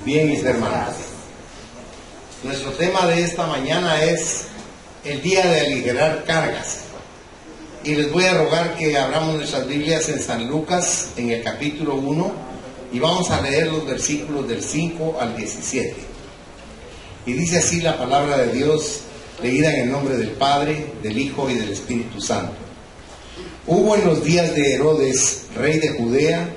Bien, mis hermanos, nuestro tema de esta mañana es el día de aligerar cargas. Y les voy a rogar que abramos nuestras Biblias en San Lucas, en el capítulo 1, y vamos a leer los versículos del 5 al 17. Y dice así la palabra de Dios, leída en el nombre del Padre, del Hijo y del Espíritu Santo. Hubo en los días de Herodes, rey de Judea,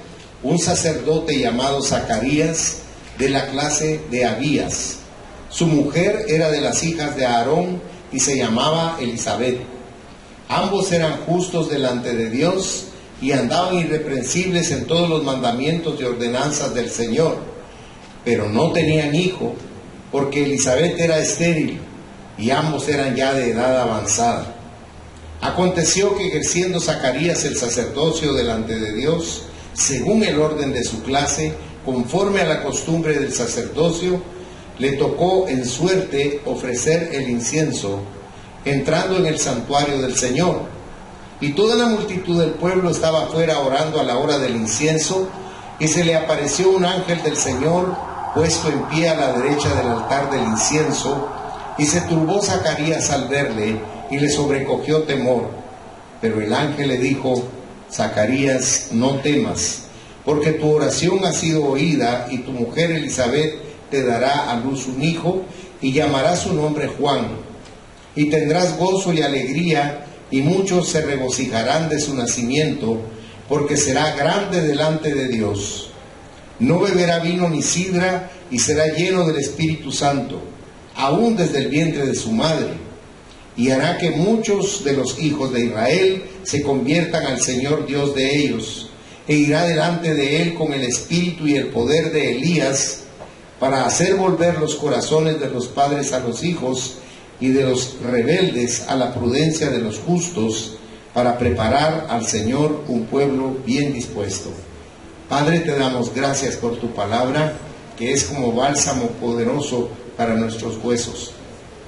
un sacerdote llamado Zacarías, de la clase de Abías. Su mujer era de las hijas de Aarón y se llamaba Elisabet. Ambos eran justos delante de Dios y andaban irreprensibles en todos los mandamientos y ordenanzas del Señor, pero no tenían hijo, porque Elisabet era estéril y ambos eran ya de edad avanzada. Aconteció que ejerciendo Zacarías el sacerdocio delante de Dios, según el orden de su clase, conforme a la costumbre del sacerdocio, le tocó en suerte ofrecer el incienso, entrando en el santuario del Señor. Y toda la multitud del pueblo estaba afuera orando a la hora del incienso, y se le apareció un ángel del Señor, puesto en pie a la derecha del altar del incienso, y se turbó Zacarías al verle, y le sobrecogió temor. Pero el ángel le dijo: Zacarías, no temas, porque tu oración ha sido oída, y tu mujer Elisabet te dará a luz un hijo, y llamará su nombre Juan. Y tendrás gozo y alegría, y muchos se regocijarán de su nacimiento, porque será grande delante de Dios. No beberá vino ni sidra, y será lleno del Espíritu Santo, aún desde el vientre de su madre. Y hará que muchos de los hijos de Israel se conviertan al Señor Dios de ellos, e irá delante de él con el espíritu y el poder de Elías, para hacer volver los corazones de los padres a los hijos, y de los rebeldes a la prudencia de los justos, para preparar al Señor un pueblo bien dispuesto. Padre, te damos gracias por tu palabra, que es como bálsamo poderoso para nuestros huesos.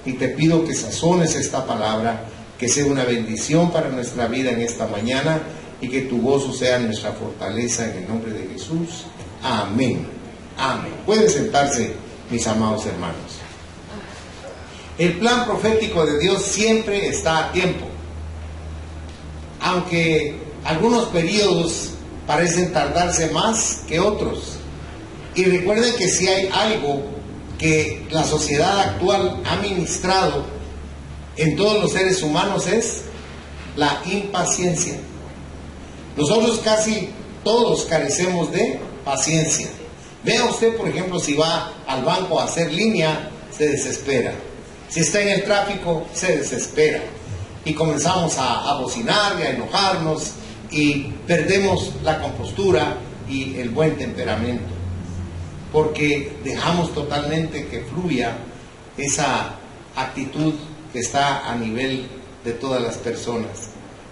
Y te pido que sazones esta palabra, que sea una bendición para nuestra vida en esta mañana, y que tu gozo sea nuestra fortaleza, en el nombre de Jesús. Amén. Amén. Pueden sentarse, mis amados hermanos. El plan profético de Dios siempre está a tiempo, aunque algunos periodos parecen tardarse más que otros. Y recuerden que si hay algo que la sociedad actual ha ministrado en todos los seres humanos, es la impaciencia. Nosotros casi todos carecemos de paciencia. Vea usted, por ejemplo, si va al banco a hacer línea, se desespera. Si está en el tráfico, se desespera. Y comenzamos a bocinar y a enojarnos, y perdemos la compostura y el buen temperamento, porque dejamos totalmente que fluya esa actitud que está a nivel de todas las personas.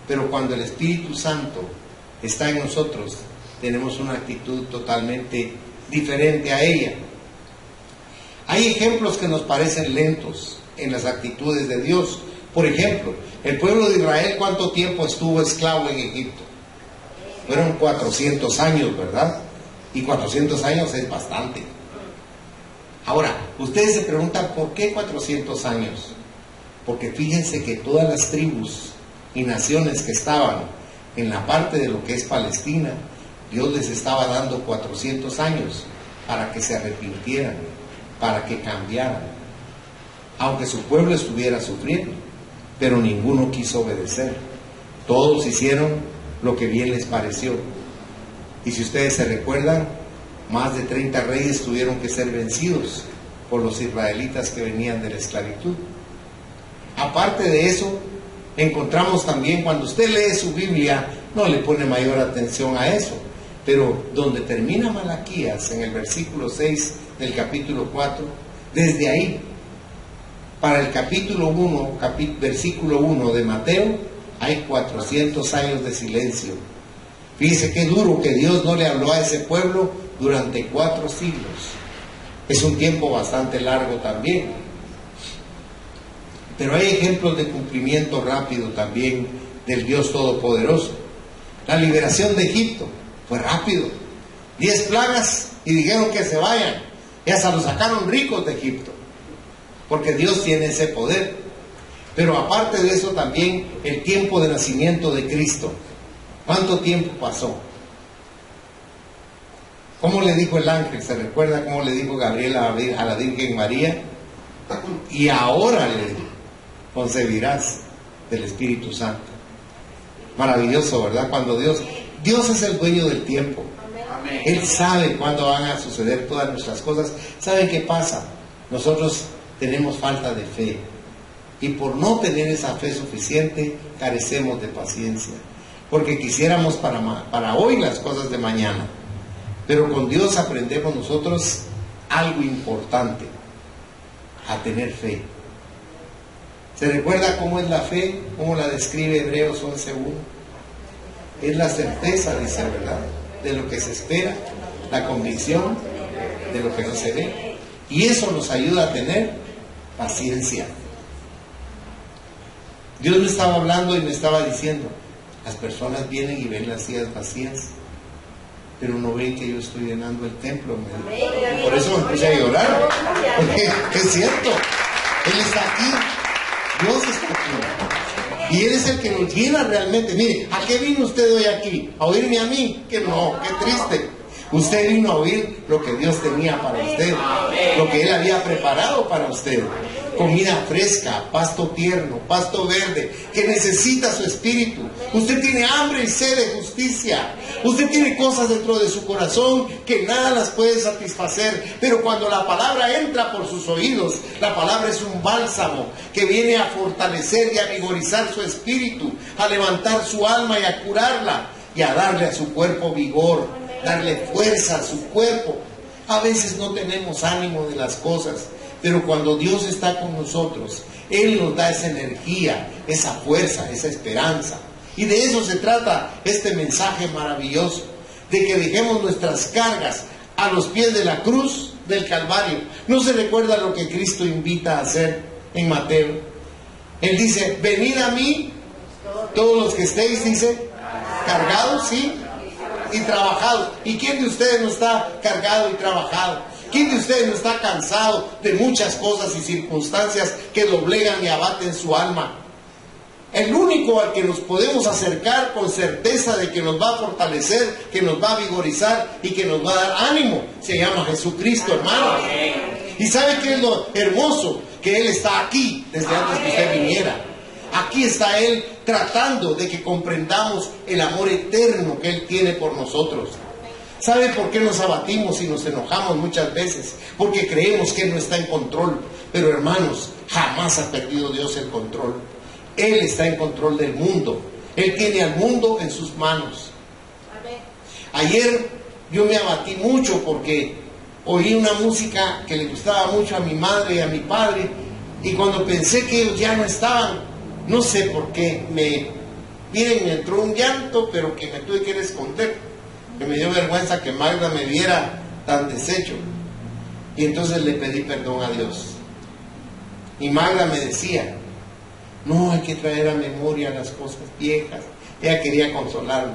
Pero cuando el Espíritu Santo está en nosotros, tenemos una actitud totalmente diferente a ella. Hay ejemplos que nos parecen lentos en las actitudes de Dios. Por ejemplo, el pueblo de Israel, ¿cuánto tiempo estuvo esclavo en Egipto? Fueron 400 años, ¿verdad? Y 400 años es bastante. Ahora, ustedes se preguntan, ¿por qué 400 años? Porque fíjense que todas las tribus y naciones que estaban en la parte de lo que es Palestina, Dios les estaba dando 400 años para que se arrepintieran, para que cambiaran, aunque su pueblo estuviera sufriendo. Pero ninguno quiso obedecer. Todos hicieron lo que bien les pareció. Y si ustedes se recuerdan, más de 30 reyes tuvieron que ser vencidos por los israelitas que venían de la esclavitud. Aparte de eso, encontramos también, cuando usted lee su Biblia, no le pone mayor atención a eso, pero donde termina Malaquías, en el versículo 6 del capítulo 4, desde ahí, para el capítulo 1, versículo 1 de Mateo, hay 400 años de silencio. Fíjese qué duro que Dios no le habló a ese pueblo durante 4 siglos. Es un tiempo bastante largo también. Pero hay ejemplos de cumplimiento rápido también del Dios Todopoderoso. La liberación de Egipto fue rápido. 10 plagas y dijeron que se vayan. Y hasta los sacaron ricos de Egipto, porque Dios tiene ese poder. Pero aparte de eso también el tiempo de nacimiento de Cristo. ¿Cuánto tiempo pasó? ¿Cómo le dijo el ángel? ¿Se recuerda cómo le dijo Gabriel a la Virgen María? Y ahora le concebirás del Espíritu Santo. Maravilloso, ¿verdad? Cuando Dios es el dueño del tiempo. Él sabe cuándo van a suceder todas nuestras cosas. ¿Saben qué pasa? Nosotros tenemos falta de fe. Y por no tener esa fe suficiente, carecemos de paciencia. Porque quisiéramos para hoy las cosas de mañana. Pero con Dios aprendemos nosotros algo importante: a tener fe. ¿Se recuerda cómo es la fe? ¿Cómo la describe Hebreos 11:1? Es la certeza, dice, ¿verdad?, de lo que se espera, la convicción de lo que no se ve. Y eso nos ayuda a tener paciencia. Dios me estaba hablando y me estaba diciendo: las personas vienen y ven las sillas vacías, pero no ven que yo estoy llenando el templo. Y por eso me puse a llorar, porque es cierto, Él está aquí, Dios está aquí, y Él es el que nos llena realmente. Mire, ¿a qué vino usted hoy aquí? ¿A oírme a mí? Que no, qué triste. Usted vino a oír lo que Dios tenía para usted, lo que Él había preparado para usted. Comida fresca, pasto tierno, pasto verde, que necesita su espíritu. Usted tiene hambre y sed de justicia. Usted tiene cosas dentro de su corazón que nada las puede satisfacer. Pero cuando la palabra entra por sus oídos, la palabra es un bálsamo que viene a fortalecer y a vigorizar su espíritu, a levantar su alma y a curarla, y a darle a su cuerpo vigor, darle fuerza a su cuerpo. A veces no tenemos ánimo de las cosas, pero cuando Dios está con nosotros, Él nos da esa energía, esa fuerza, esa esperanza. Y de eso se trata este mensaje maravilloso, de que dejemos nuestras cargas a los pies de la cruz del Calvario. ¿No se recuerda lo que Cristo invita a hacer en Mateo? Él dice: venid a mí, todos los que estéis, dice, cargados, sí, y trabajados. ¿Y quién de ustedes no está cargado y trabajado? ¿Quién de ustedes no está cansado de muchas cosas y circunstancias que doblegan y abaten su alma? El único al que nos podemos acercar con certeza de que nos va a fortalecer, que nos va a vigorizar y que nos va a dar ánimo, se llama Jesucristo, hermano. ¿Y sabe qué es lo hermoso? Que Él está aquí desde antes que usted viniera. Aquí está Él tratando de que comprendamos el amor eterno que Él tiene por nosotros. ¿Sabe por qué nos abatimos y nos enojamos muchas veces? Porque creemos que Él no está en control. Pero hermanos, jamás ha perdido Dios el control. Él está en control del mundo. Él tiene al mundo en sus manos. Ayer yo me abatí mucho porque oí una música que le gustaba mucho a mi madre y a mi padre. Y cuando pensé que ellos ya no estaban, no sé por qué, me entró un llanto, pero que me tuve que esconder. Que me dio vergüenza que Magda me viera tan deshecho. Y entonces le pedí perdón a Dios. Y Magda me decía: no, hay que traer a memoria las cosas viejas. Ella quería consolarme.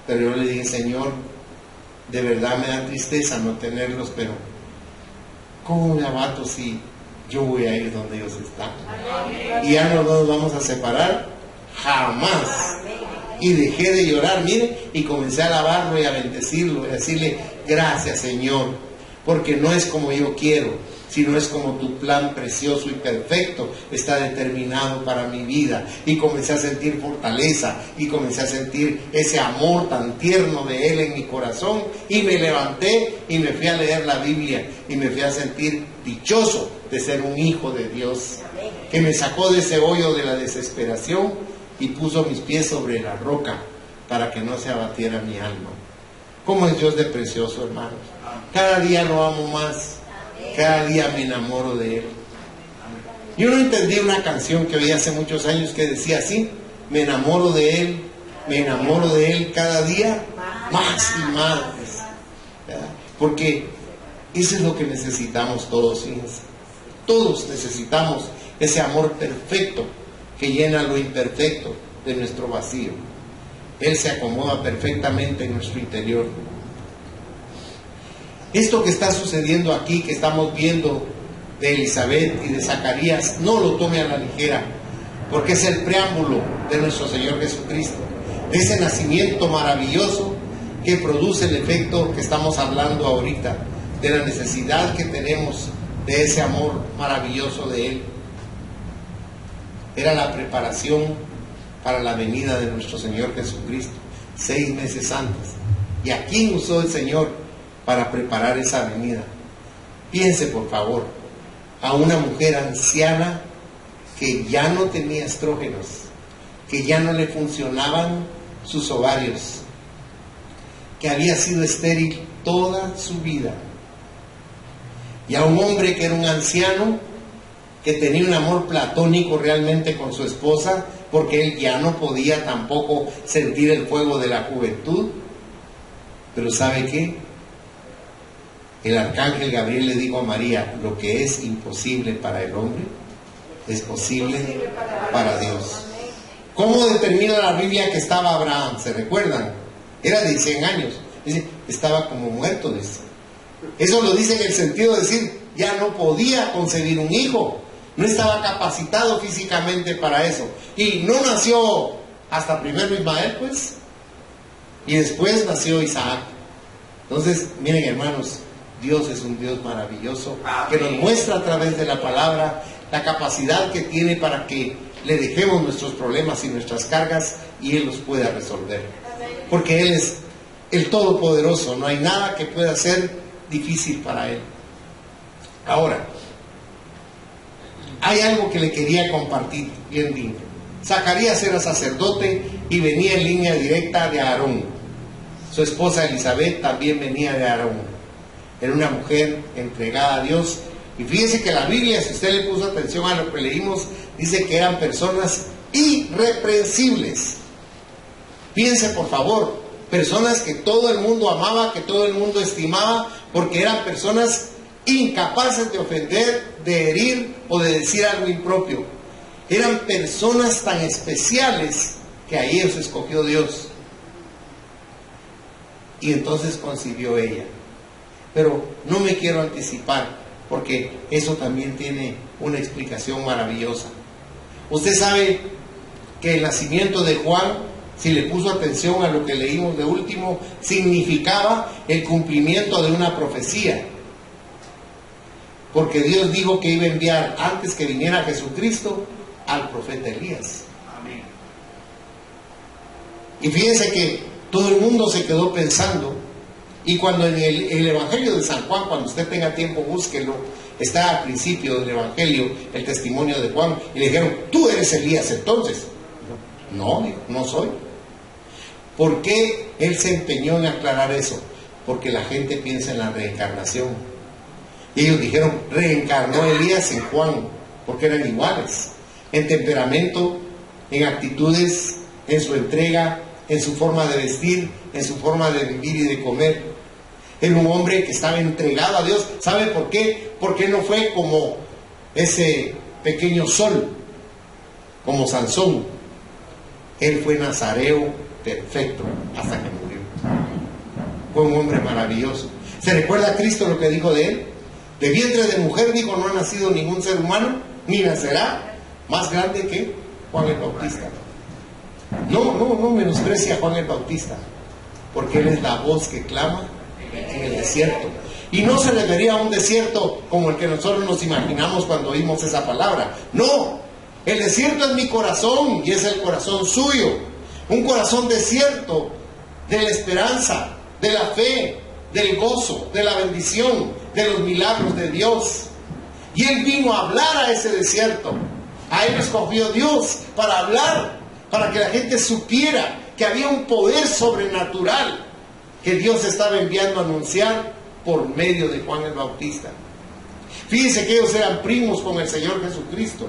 Pero yo le dije: Señor, de verdad me da tristeza no tenerlos, pero ¿cómo me abato si yo voy a ir donde ellos están? Y ya no nos vamos a separar jamás. Y dejé de llorar, mire, y comencé a alabarlo y a bendecirlo y a decirle: gracias, Señor, porque no es como yo quiero, sino es como tu plan precioso y perfecto está determinado para mi vida. Y comencé a sentir fortaleza y comencé a sentir ese amor tan tierno de Él en mi corazón, y me levanté y me fui a leer la Biblia y me fui a sentir dichoso de ser un hijo de Dios, que me sacó de ese hoyo de la desesperación y puso mis pies sobre la roca para que no se abatiera mi alma. ¿Cómo es Dios de precioso, hermanos? Cada día lo amo más, cada día me enamoro de Él. Yo no entendí una canción que oí hace muchos años que decía así: me enamoro de Él, me enamoro de Él cada día más y más. ¿Verdad? Porque eso es lo que necesitamos todos, fíjense. Todos necesitamos ese amor perfecto que llena lo imperfecto de nuestro vacío. Él se acomoda perfectamente en nuestro interior. Esto que está sucediendo aquí, que estamos viendo de Elizabeth y de Zacarías, no lo tome a la ligera, porque es el preámbulo de nuestro Señor Jesucristo, de ese nacimiento maravilloso que produce el efecto que estamos hablando ahorita, de la necesidad que tenemos de ese amor maravilloso de Él. Era la preparación para la venida de nuestro Señor Jesucristo, 6 meses antes. ¿Y a quién usó el Señor para preparar esa venida? Piense, por favor, a una mujer anciana que ya no tenía estrógenos, que ya no le funcionaban sus ovarios, que había sido estéril toda su vida, y a un hombre que era un anciano, que tenía un amor platónico realmente con su esposa, porque él ya no podía tampoco sentir el fuego de la juventud. Pero ¿sabe qué? El arcángel Gabriel le dijo a María: lo que es imposible para el hombre es posible para Dios. ¿Cómo determina la Biblia que estaba Abraham? ¿Se recuerdan? Era de 100 años. Dice, estaba como muerto, dice. Eso lo dice en el sentido de decir, ya no podía concebir un hijo. No estaba capacitado físicamente para eso. Y no nació hasta primero Ismael, pues. Y después nació Isaac. Entonces, miren, hermanos, Dios es un Dios maravilloso, que nos muestra a través de la palabra la capacidad que tiene para que le dejemos nuestros problemas y nuestras cargas y Él los pueda resolver. Porque Él es el Todopoderoso, no hay nada que pueda ser difícil para Él. Ahora, hay algo que le quería compartir bien lindo. Zacarías era sacerdote y venía en línea directa de Aarón. Su esposa Elizabeth también venía de Aarón. Era una mujer entregada a Dios. Y fíjese que la Biblia, si usted le puso atención a lo que leímos, dice que eran personas irreprensibles. Piense, por favor, personas que todo el mundo amaba, que todo el mundo estimaba, porque eran personas incapaces de ofender, de herir o de decir algo impropio. Eran personas tan especiales que a ellos escogió Dios. Y entonces concibió ella. Pero no me quiero anticipar, porque eso también tiene una explicación maravillosa. Usted sabe que el nacimiento de Juan, si le puso atención a lo que leímos de último, significaba el cumplimiento de una profecía. Porque Dios dijo que iba a enviar, antes que viniera Jesucristo, al profeta Elías. Amén. Y fíjense que todo el mundo se quedó pensando, y cuando en el Evangelio de San Juan, cuando usted tenga tiempo, búsquelo, está al principio del Evangelio el testimonio de Juan, y le dijeron, ¿tú eres Elías entonces? No, no soy. ¿Por qué él se empeñó en aclarar eso? Porque la gente piensa en la reencarnación. Y ellos dijeron, reencarnó Elías en Juan, porque eran iguales, en temperamento, en actitudes, en su entrega, en su forma de vestir, en su forma de vivir y de comer. Era un hombre que estaba entregado a Dios. ¿Sabe por qué? Porque no fue como ese pequeño sol, como Sansón. Él fue nazareo perfecto hasta que murió. Fue un hombre maravilloso. ¿Se recuerda a Cristo lo que dijo de él? De vientre de mujer, dijo, no ha nacido ningún ser humano, ni nacerá más grande que Juan el Bautista. No menosprecie a Juan el Bautista, porque él es la voz que clama en el desierto. Y no se refería a un desierto como el que nosotros nos imaginamos cuando oímos esa palabra. No, el desierto es mi corazón y es el corazón suyo. Un corazón desierto de la esperanza, de la fe, del gozo, de la bendición, de los milagros de Dios. Y él vino a hablar a ese desierto. A él escogió Dios para hablar, para que la gente supiera que había un poder sobrenatural que Dios estaba enviando a anunciar por medio de Juan el Bautista. Fíjense que ellos eran primos con el Señor Jesucristo.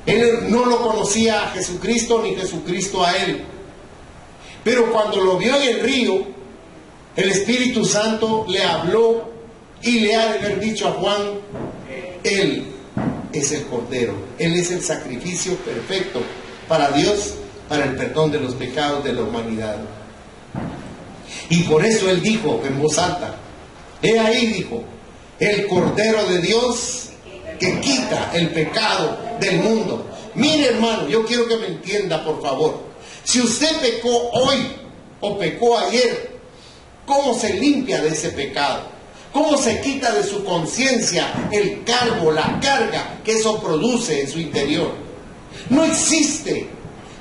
Él no lo conocía a Jesucristo ni Jesucristo a él. Pero cuando lo vio en el río, el Espíritu Santo le habló y le ha de haber dicho a Juan, Él es el Cordero, Él es el sacrificio perfecto para Dios, para el perdón de los pecados de la humanidad. Y por eso él dijo en voz alta, he ahí, dijo, el Cordero de Dios que quita el pecado del mundo. Mire, hermano, yo quiero que me entienda, por favor. Si usted pecó hoy o pecó ayer, ¿cómo se limpia de ese pecado? ¿Cómo se quita de su conciencia el cargo, la carga que eso produce en su interior? No existe,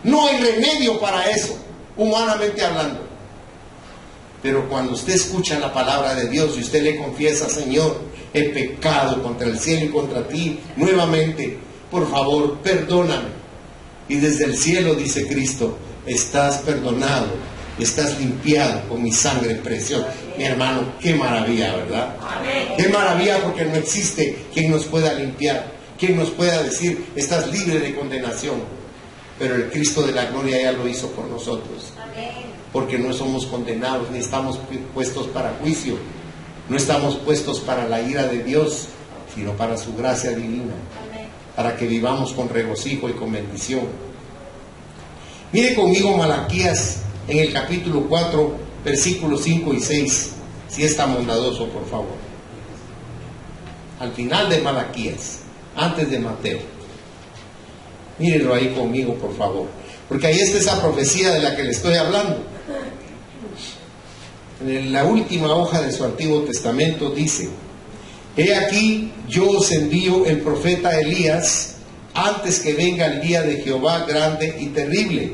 no hay remedio para eso, humanamente hablando. Pero cuando usted escucha la palabra de Dios y usted le confiesa, Señor, he pecado contra el cielo y contra ti nuevamente, por favor, perdóname. Y desde el cielo, dice Cristo, estás perdonado, estás limpiado con mi sangre preciosa. Mi hermano, qué maravilla, ¿verdad? Qué maravilla, porque no existe quien nos pueda limpiar, quien nos pueda decir, estás libre de condenación. Pero el Cristo de la gloria ya lo hizo por nosotros. Porque no somos condenados, ni estamos puestos para juicio, no estamos puestos para la ira de Dios, sino para su gracia divina, para que vivamos con regocijo y con bendición. Mire conmigo Malaquías en el capítulo 4, versículos 5 y 6, si es tan bondadoso, por favor. Al final de Malaquías, antes de Mateo. Mírenlo ahí conmigo, por favor, porque ahí está esa profecía de la que le estoy hablando. En la última hoja de su Antiguo Testamento dice, he aquí yo os envío el profeta Elías antes que venga el día de Jehová grande y terrible.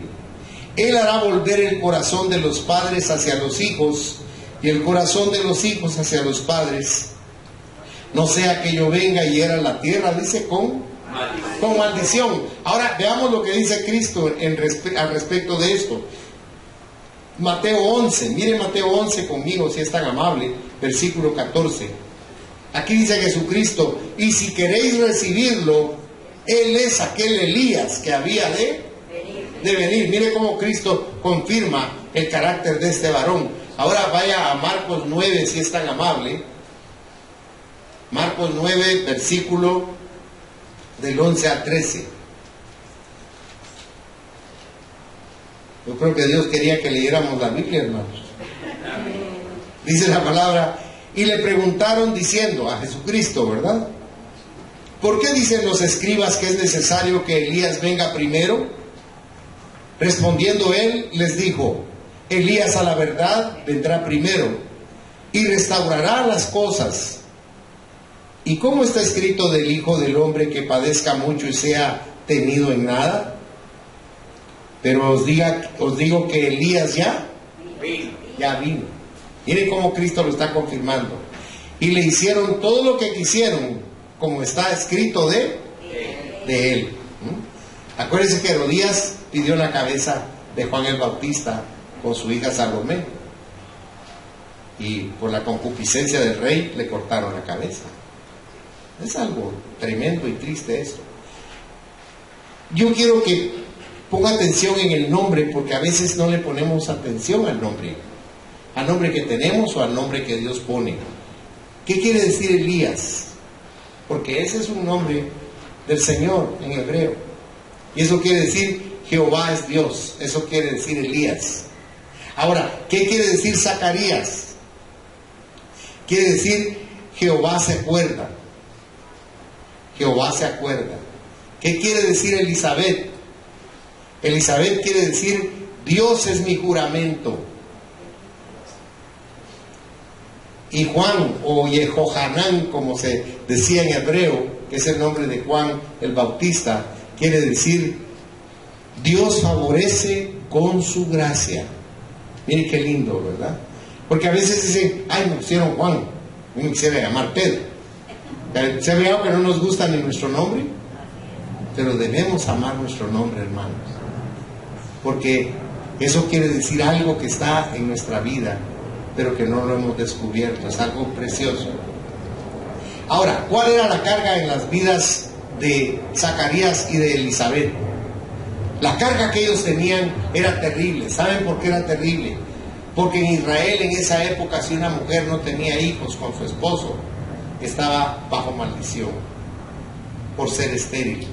Él hará volver el corazón de los padres hacia los hijos y el corazón de los hijos hacia los padres. No sea que yo venga y hiera la tierra, dice, con maldición. Ahora veamos lo que dice Cristo al respecto de esto. Mateo 11, mire Mateo 11 conmigo, si es tan amable, versículo 14. Aquí dice Jesucristo, y si queréis recibirlo, Él es aquel Elías que había de venir. Mire cómo Cristo confirma el carácter de este varón. Ahora vaya a Marcos 9, si es tan amable. Marcos 9, versículo del 11 al 13. Yo creo que Dios quería que leyéramos la Biblia, hermanos. Dice la palabra, y le preguntaron diciendo a Jesucristo, ¿verdad? ¿Por qué dicen los escribas que es necesario que Elías venga primero? Respondiendo él, les dijo, Elías a la verdad vendrá primero y restaurará las cosas. ¿Y cómo está escrito del Hijo del Hombre que padezca mucho y sea tenido en nada? Pero os digo que Elías ya vino. Miren cómo Cristo lo está confirmando. Y le hicieron todo lo que quisieron, como está escrito de él. Acuérdense que Herodías pidió la cabeza de Juan el Bautista con su hija Salomé. Y por la concupiscencia del rey le cortaron la cabeza. Es algo tremendo y triste esto. Yo quiero que ponga atención en el nombre, porque a veces no le ponemos atención al nombre que tenemos o al nombre que Dios pone. ¿Qué quiere decir Elías? Porque ese es un nombre del Señor en hebreo. Y eso quiere decir Jehová es Dios. Eso quiere decir Elías. Ahora, ¿qué quiere decir Zacarías? Quiere decir Jehová se acuerda. Jehová se acuerda. ¿Qué quiere decir Elizabeth? Elizabeth quiere decir Dios es mi juramento. Y Juan, o Yehohanán, como se decía en hebreo, que es el nombre de Juan el Bautista, quiere decir Dios favorece con su gracia. Miren qué lindo, ¿verdad? Porque a veces dicen, ay, me pusieron Juan, yo me quisiera llamar Pedro. ¿Se ve algo que no nos gusta ni nuestro nombre? Pero debemos amar nuestro nombre, hermanos, porque eso quiere decir algo que está en nuestra vida, pero que no lo hemos descubierto. Es algo precioso. Ahora, ¿cuál era la carga en las vidas de Zacarías y de Elizabeth? La carga que ellos tenían era terrible. ¿Saben por qué era terrible? Porque en Israel en esa época, si una mujer no tenía hijos con su esposo, estaba bajo maldición por ser estéril.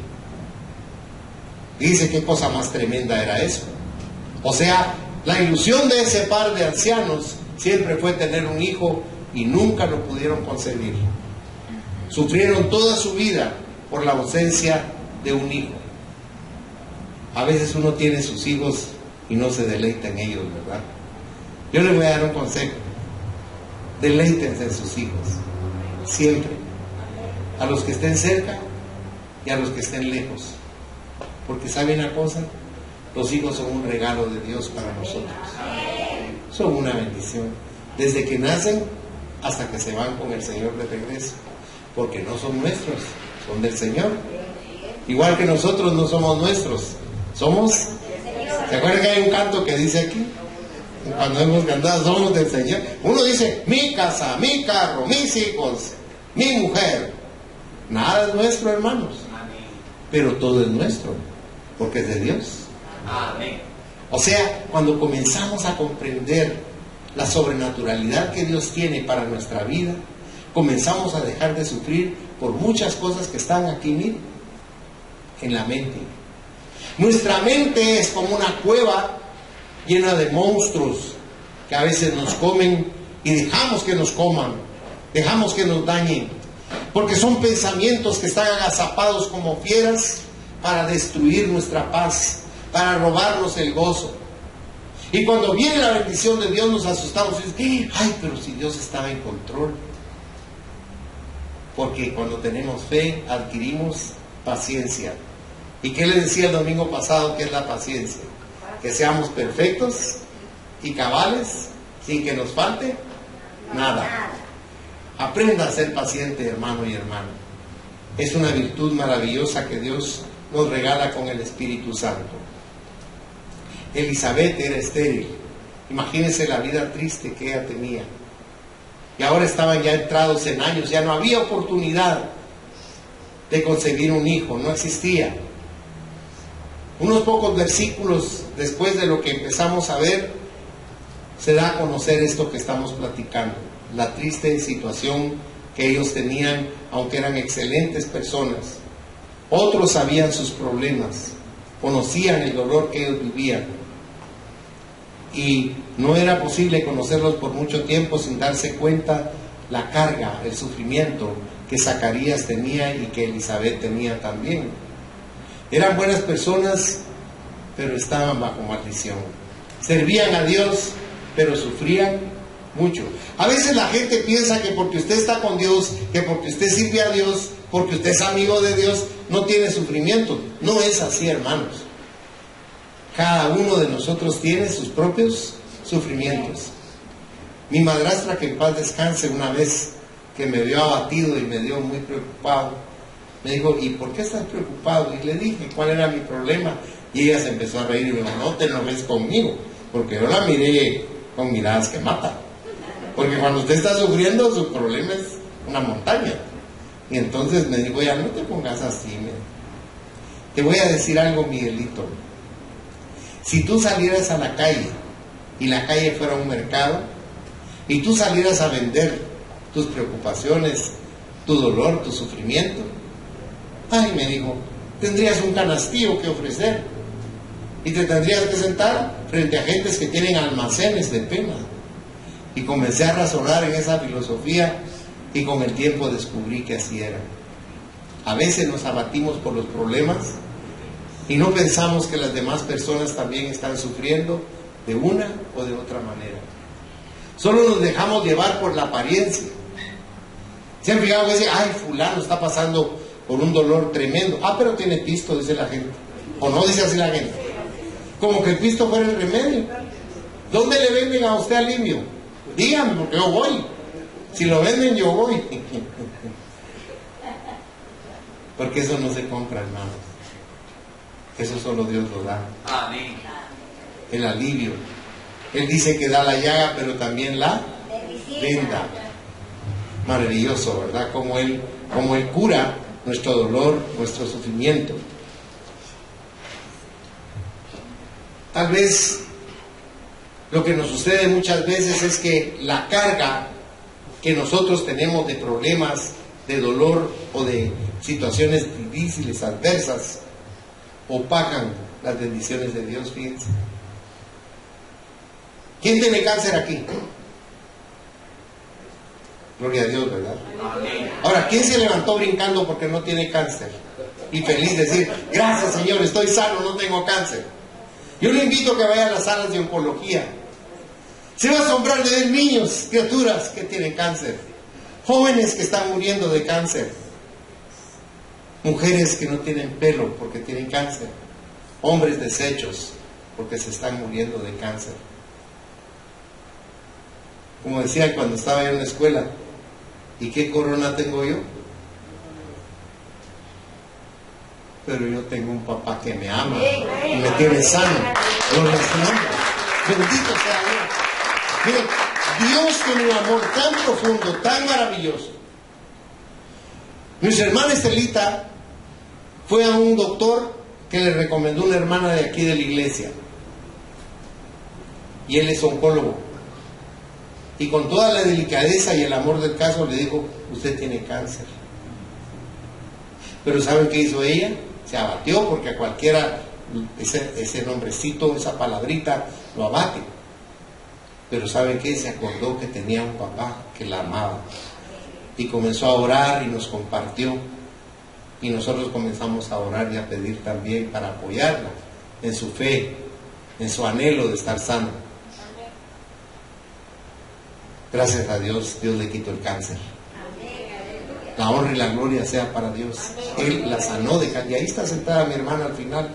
Dice qué cosa más tremenda era eso. O sea, la ilusión de ese par de ancianos siempre fue tener un hijo y nunca lo pudieron concebir. Sufrieron toda su vida por la ausencia de un hijo. A veces uno tiene sus hijos y no se deleita en ellos, ¿verdad? Yo les voy a dar un consejo. Deleítense en sus hijos, siempre. A los que estén cerca y a los que estén lejos. Porque ¿saben una cosa? Los hijos son un regalo de Dios para nosotros. Son una bendición. Desde que nacen hasta que se van con el Señor de regreso. Porque no son nuestros, son del Señor. Igual que nosotros no somos nuestros, somos... ¿Se acuerdan que hay un canto que dice aquí? Cuando hemos cantado, somos del Señor. Uno dice, mi casa, mi carro, mis hijos, mi mujer. Nada es nuestro, hermanos. Pero todo es nuestro, porque es de Dios. Amén. O sea, cuando comenzamos a comprender la sobrenaturalidad que Dios tiene para nuestra vida, comenzamos a dejar de sufrir por muchas cosas que están aquí, miren, en la mente. Nuestra mente es como una cueva llena de monstruos que a veces nos comen y dejamos que nos coman, dejamos que nos dañen, porque son pensamientos que están agazapados como fieras para destruir nuestra paz, para robarnos el gozo. Y cuando viene la bendición de Dios nos asustamos y decimos, ay, pero si Dios estaba en control. Porque cuando tenemos fe adquirimos paciencia. ¿Y qué le decía el domingo pasado que es la paciencia? Que seamos perfectos y cabales sin que nos falte nada. Aprenda a ser paciente, hermano y hermana. Es una virtud maravillosa que Dios nos regala con el Espíritu Santo. Elizabeth era estéril. Imagínense la vida triste que ella tenía. Y ahora estaban ya entrados en años, ya no había oportunidad de concebir un hijo, no existía. Unos pocos versículos después de lo que empezamos a ver, se da a conocer esto que estamos platicando, la triste situación que ellos tenían, aunque eran excelentes personas. Otros sabían sus problemas, conocían el dolor que ellos vivían. Y no era posible conocerlos por mucho tiempo sin darse cuenta la carga, el sufrimiento que Zacarías tenía y que Elizabeth tenía también. Eran buenas personas, pero estaban bajo maldición. Servían a Dios, pero sufrían mucho. A veces la gente piensa que porque usted está con Dios, que porque usted sirve a Dios, porque usted es amigo de Dios, no tiene sufrimiento. No es así, hermanos. Cada uno de nosotros tiene sus propios sufrimientos. Mi madrastra, que en paz descanse, una vez que me vio abatido y me dio muy preocupado, me dijo, ¿y por qué estás preocupado? Y le dije, ¿cuál era mi problema? Y ella se empezó a reír y me dijo, no te enojes conmigo, porque yo la miré con miradas que matan. Porque cuando usted está sufriendo, su problema es una montaña. Y entonces me dijo, ya no te pongas así. Te voy a decir algo, Miguelito. Si tú salieras a la calle y la calle fuera un mercado y tú salieras a vender tus preocupaciones, tu dolor, tu sufrimiento, ay, me dijo, tendrías un canastillo que ofrecer y te tendrías que sentar frente a gentes que tienen almacenes de pena. Y comencé a razonar en esa filosofía y con el tiempo descubrí que así era. A veces nos abatimos por los problemas y no pensamos que las demás personas también están sufriendo de una o de otra manera. Solo nos dejamos llevar por la apariencia. ¿Se han fijado que dicen, ay, fulano está pasando por un dolor tremendo? Ah, pero tiene pisto, dice la gente. ¿O no dice así la gente? Como que el pisto fuera el remedio. ¿Dónde le venden a usted alivio? Dígame, porque yo voy. Si lo venden, yo voy. Porque eso no se compra, hermanos. Eso solo Dios lo da. Amén. El alivio. Él dice que da la llaga, pero también la venda. Maravilloso, ¿verdad? Como Él cura nuestro dolor, nuestro sufrimiento. Tal vez lo que nos sucede muchas veces es que la carga que nosotros tenemos de problemas, de dolor o de situaciones difíciles, adversas, opacan las bendiciones de Dios, fíjense. ¿Quién tiene cáncer aquí? Gloria a Dios, ¿verdad? Ahora, ¿quién se levantó brincando porque no tiene cáncer? Y feliz decir, gracias Señor, estoy sano, no tengo cáncer. Yo le invito a que vaya a las salas de oncología. Se va a asombrar de ver niños, criaturas que tienen cáncer, jóvenes que están muriendo de cáncer, mujeres que no tienen pelo porque tienen cáncer, hombres deshechos porque se están muriendo de cáncer. Como decía cuando estaba yo en la escuela, ¿y qué corona tengo yo? Pero yo tengo un papá que me ama y me tiene sano. Gloria a su nombre. Bendito sea Dios. Miren, Dios tiene un amor tan profundo, tan maravilloso. Nuestra hermana Estelita fue a un doctor que le recomendó una hermana de aquí de la iglesia. Y él es oncólogo. Y con toda la delicadeza y el amor del caso le dijo, usted tiene cáncer. Pero ¿saben qué hizo ella? Se abatió porque a cualquiera ese nombrecito, esa palabrita lo abate. Pero ¿saben qué? Se acordó que tenía un papá que la amaba. Y comenzó a orar y nos compartió. Y nosotros comenzamos a orar y a pedir también para apoyarla en su fe, en su anhelo de estar sano. Gracias a Dios, Dios le quitó el cáncer. La honra y la gloria sea para Dios. Él la sanó de cáncer. Y ahí está sentada mi hermana al final,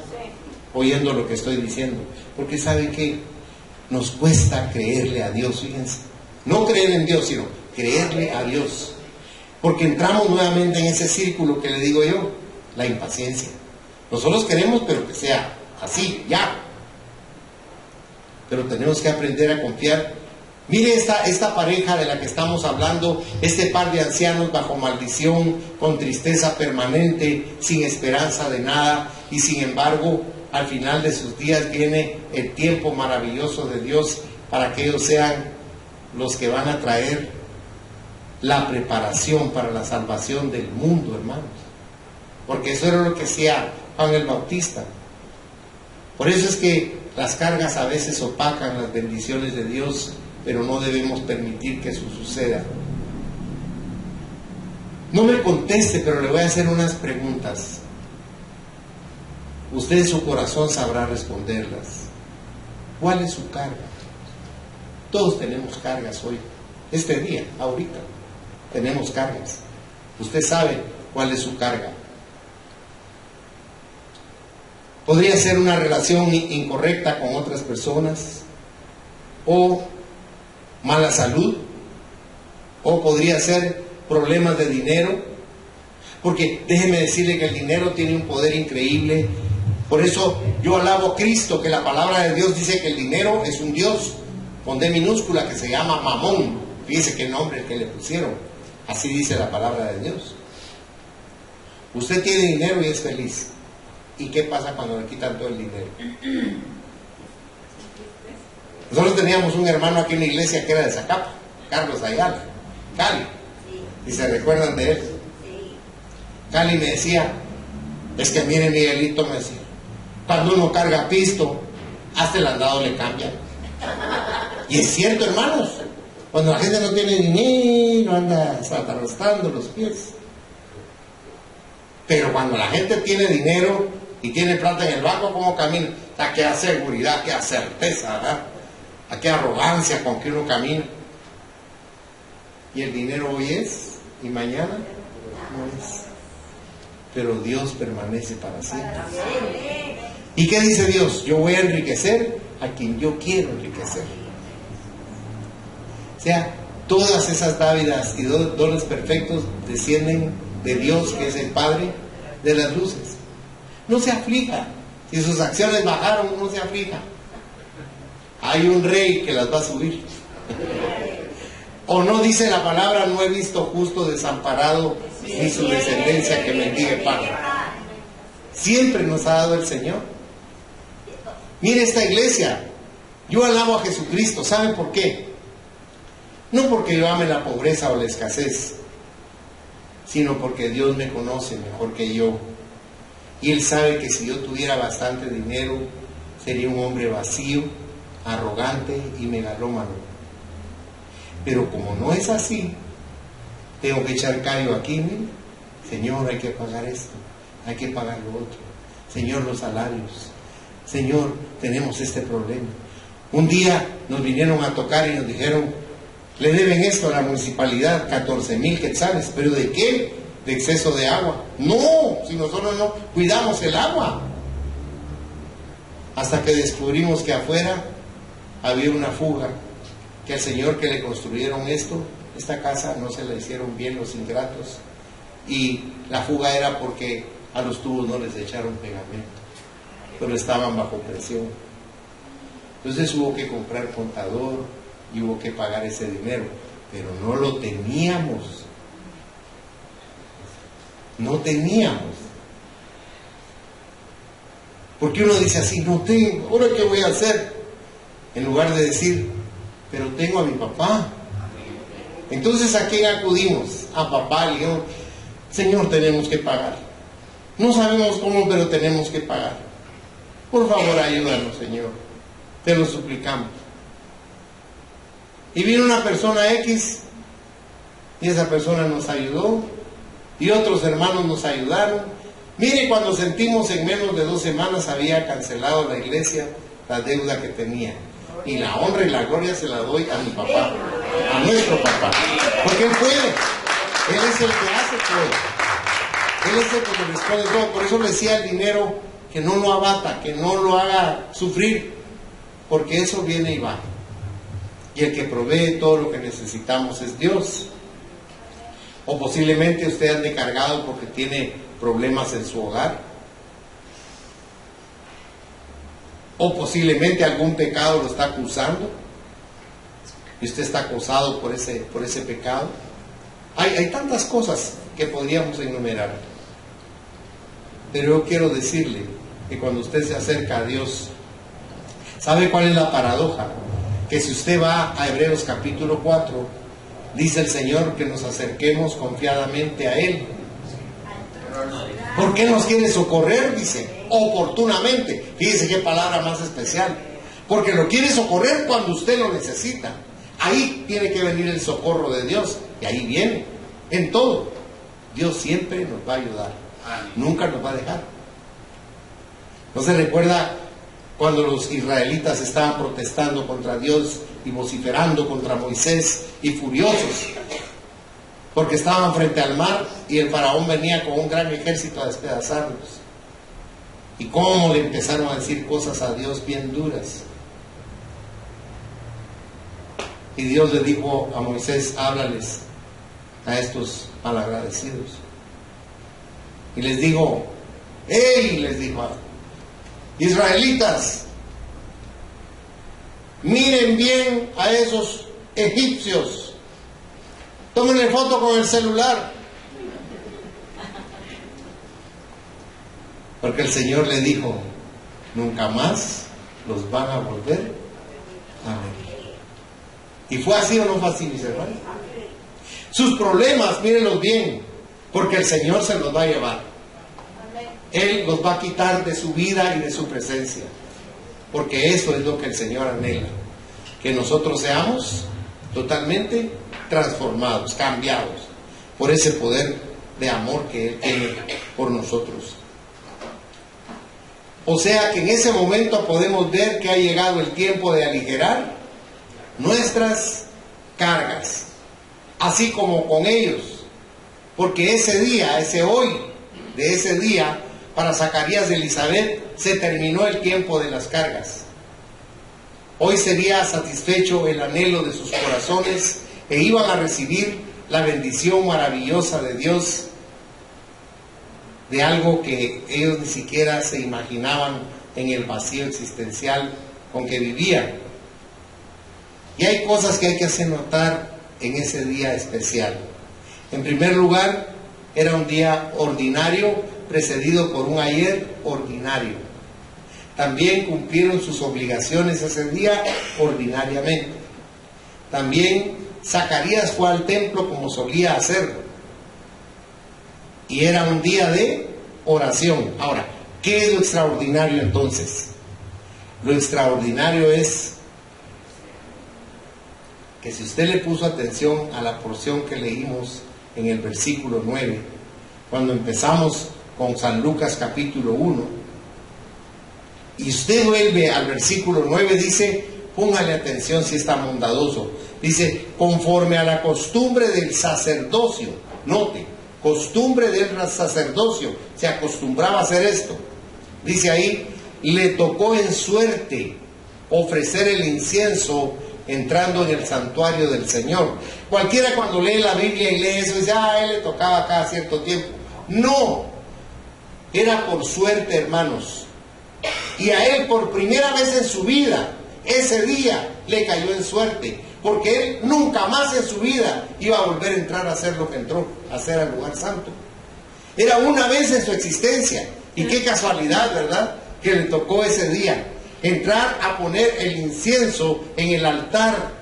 oyendo lo que estoy diciendo. Porque ¿sabe qué? Nos cuesta creerle a Dios, fíjense. No creer en Dios, sino creerle a Dios. Porque entramos nuevamente en ese círculo que le digo yo, la impaciencia. Nosotros queremos, pero que sea así, ya. Pero tenemos que aprender a confiar. Mire esta pareja de la que estamos hablando, este par de ancianos bajo maldición, con tristeza permanente, sin esperanza de nada, y sin embargo, al final de sus días viene el tiempo maravilloso de Dios para que ellos sean los que van a traer la preparación para la salvación del mundo, hermanos. Porque eso era lo que hacía Juan el Bautista. Por eso es que las cargas a veces opacan las bendiciones de Dios, pero no debemos permitir que eso suceda. No me conteste, pero le voy a hacer unas preguntas. Usted en su corazón sabrá responderlas. ¿Cuál es su carga? Todos tenemos cargas hoy, este día, ahorita. Tenemos cargas. Usted sabe cuál es su carga. Podría ser una relación incorrecta con otras personas, o mala salud, o podría ser problemas de dinero, porque déjeme decirle que el dinero tiene un poder increíble. Por eso yo alabo a Cristo, que la palabra de Dios dice que el dinero es un Dios con D minúscula que se llama Mamón. Fíjese qué nombre el que le pusieron. Así dice la palabra de Dios. Usted tiene dinero y es feliz. ¿Y qué pasa cuando le quitan todo el dinero? Nosotros teníamos un hermano aquí en la iglesia que era de Zacapa, Carlos Ayala, Cali, y se recuerdan de él. Cali me decía, es que mire Miguelito, me decía, cuando uno carga pisto, hasta el andado le cambia. Y es cierto, hermanos, cuando la gente no tiene dinero, anda arrastrando los pies. Pero cuando la gente tiene dinero y tiene plata en el banco, ¿cómo camina? Qué seguridad, qué certeza, ¿verdad? A qué arrogancia con que uno camina. Y el dinero hoy es, y mañana no es. Pero Dios permanece para siempre. ¿Y qué dice Dios? Yo voy a enriquecer a quien yo quiero enriquecer. O sea, todas esas dávidas y dones perfectos descienden de Dios, que es el Padre de las luces. No se aflija. Si sus acciones bajaron, no se aflija. Hay un rey que las va a subir. O no dice la palabra, no he visto justo desamparado ni su descendencia que mendigue pan. Siempre nos ha dado el Señor. Mire esta iglesia. Yo alabo a Jesucristo. ¿Saben por qué? No porque yo ame la pobreza o la escasez, sino porque Dios me conoce mejor que yo. Y Él sabe que si yo tuviera bastante dinero, sería un hombre vacío, arrogante y megalómano. Pero como no es así, tengo que echar callo aquí, mire. Señor, hay que pagar esto, hay que pagar lo otro. Señor, los salarios. Señor, tenemos este problema. Un día nos vinieron a tocar y nos dijeron, le deben esto a la municipalidad, 14,000 quetzales. ¿Pero de qué? De exceso de agua. No, si nosotros no cuidamos el agua. Hasta que descubrimos que afuera había una fuga, que al señor que le construyeron esta casa, no se la hicieron bien los ingratos, y la fuga era porque a los tubos no les echaron pegamento, pero estaban bajo presión. Entonces hubo que comprar contador y hubo que pagar ese dinero, pero no lo teníamos. No teníamos. Porque uno dice así, no tengo, ¿ahora qué voy a hacer? En lugar de decir, pero tengo a mi papá. Entonces, ¿a quién acudimos? A papá. Le digo, Señor, tenemos que pagar. No sabemos cómo, pero tenemos que pagar. Por favor, ayúdanos, Señor. Te lo suplicamos. Y vino una persona X, y esa persona nos ayudó, y otros hermanos nos ayudaron. Mire, cuando sentimos en menos de 2 semanas había cancelado la iglesia la deuda que tenía. Y la honra y la gloria se la doy a mi papá, a nuestro papá. Porque Él puede. Él es el que hace todo. Él es el que le responde todo. Por eso le decía al dinero que no lo abata, que no lo haga sufrir. Porque eso viene y va. Y el que provee todo lo que necesitamos es Dios. O posiblemente usted ande cargado porque tiene problemas en su hogar, o posiblemente algún pecado lo está acusando y usted está acosado por ese pecado. Hay tantas cosas que podríamos enumerar, pero yo quiero decirle que cuando usted se acerca a Dios, ¿sabe cuál es la paradoja? Que si usted va a Hebreos capítulo 4, dice el Señor que nos acerquemos confiadamente a Él. ¿Por qué nos quiere socorrer? Dice, oportunamente. Fíjese qué palabra más especial. Porque lo quiere socorrer cuando usted lo necesita. Ahí tiene que venir el socorro de Dios. Y ahí viene. En todo. Dios siempre nos va a ayudar. Nunca nos va a dejar. ¿No se recuerda cuando los israelitas estaban protestando contra Dios y vociferando contra Moisés y furiosos? Porque estaban frente al mar y el faraón venía con un gran ejército a despedazarlos. Y cómo le empezaron a decir cosas a Dios bien duras. Y Dios le dijo a Moisés, háblales a estos malagradecidos. Y les dijo, ¡hey! Les dijo, israelitas, miren bien a esos egipcios. Tómenle foto con el celular. Porque el Señor le dijo, nunca más los van a volver a ver. ¿Y fue así o no fue así, mis hermanos? Sus problemas, mírenlos bien, porque el Señor se los va a llevar. Él los va a quitar de su vida y de su presencia. Porque eso es lo que el Señor anhela. Que nosotros seamos totalmente transformados, cambiados por ese poder de amor que Él tiene por nosotros. O sea que en ese momento podemos ver que ha llegado el tiempo de aligerar nuestras cargas, así como con ellos, porque ese día, ese hoy, de ese día, para Zacarías de Elizabeth, se terminó el tiempo de las cargas. Hoy sería satisfecho el anhelo de sus corazones e iban a recibir la bendición maravillosa de Dios, de algo que ellos ni siquiera se imaginaban en el vacío existencial con que vivían. Y hay cosas que hay que hacer notar en ese día especial. En primer lugar, era un día ordinario precedido por un ayer ordinario. También cumplieron sus obligaciones ese día ordinariamente. También Zacarías fue al templo como solía hacerlo. Y era un día de oración. Ahora, ¿qué es lo extraordinario entonces? Lo extraordinario es que si usted le puso atención a la porción que leímos en el versículo 9, cuando empezamos con San Lucas capítulo 1, y usted vuelve al versículo 9, dice, póngale atención si es tan bondadoso, dice, conforme a la costumbre del sacerdocio, note, costumbre del sacerdocio, se acostumbraba a hacer esto, dice ahí, le tocó en suerte ofrecer el incienso entrando en el santuario del Señor. Cualquiera cuando lee la Biblia y lee eso dice, a él le tocaba cada cierto tiempo. No, era por suerte, hermanos. Y a él por primera vez en su vida, ese día le cayó en suerte, porque él nunca más en su vida iba a volver a entrar a hacer lo que entró, a hacer al lugar santo. Era una vez en su existencia, y qué casualidad, ¿verdad?, que le tocó ese día entrar a poner el incienso en el altar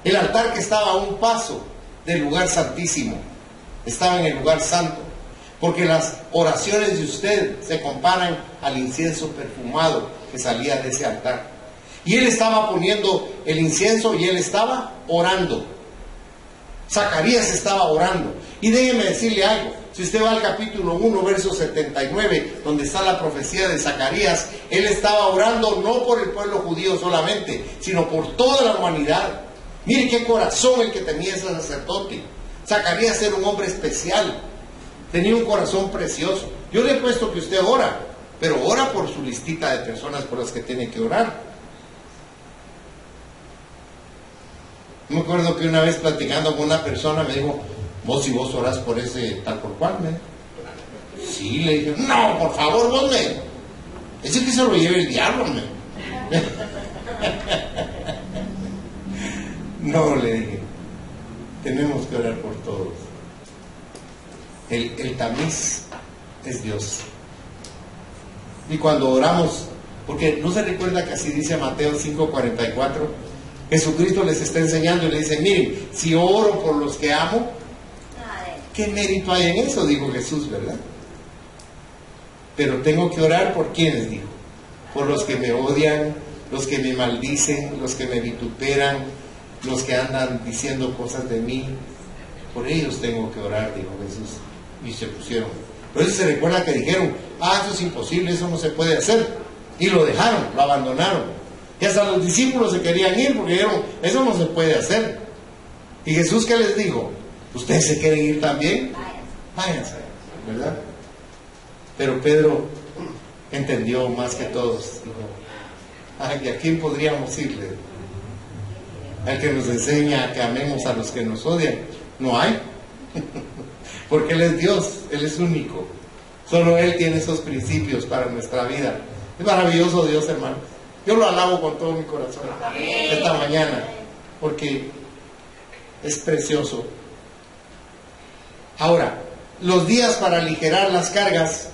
que estaba a un paso del lugar santísimo, estaba en el lugar santo, porque las oraciones de usted se comparan al incienso perfumado que salía de ese altar. Y él estaba poniendo el incienso y él estaba orando. Zacarías estaba orando. Y déjeme decirle algo, si usted va al capítulo 1, verso 79, donde está la profecía de Zacarías, él estaba orando no por el pueblo judío solamente, sino por toda la humanidad. Mire qué corazón el que tenía ese sacerdote. Zacarías era un hombre especial, tenía un corazón precioso. Yo le he puesto que usted ora, pero ora por su listita de personas por las que tiene que orar. Me acuerdo que una vez platicando con una persona me dijo, vos si vos orás por ese tal por cual, ¿me? Sí, le dije, no, por favor, vos me. Ese que se lo lleve el diablo, ¿me? No, le dije, tenemos que orar por todos. El tamiz es Dios. Y cuando oramos, porque no se recuerda que así dice Mateo 5:44, Jesucristo les está enseñando y le dice, miren, si oro por los que amo, ¿qué mérito hay en eso? Dijo Jesús, ¿verdad? Pero tengo que orar por quienes, dijo, por los que me odian, los que me maldicen, los que me vituperan, los que andan diciendo cosas de mí, por ellos tengo que orar, dijo Jesús. Y se pusieron. Pero eso se recuerda que dijeron, eso es imposible, eso no se puede hacer. Y lo dejaron, lo abandonaron. Y hasta los discípulos se querían ir porque dijeron, eso no se puede hacer. Y Jesús, ¿qué les dijo? ¿Ustedes se quieren ir también? Váyanse, ¿verdad? Pero Pedro entendió más que todos. Dijo, ¿y a quién podríamos irle? Al que nos enseña que amemos a los que nos odian. No hay. Porque Él es Dios, Él es único. Solo Él tiene esos principios para nuestra vida. Es maravilloso Dios, hermano. Yo lo alabo con todo mi corazón esta mañana, porque es precioso. Ahora, los días para aligerar las cargas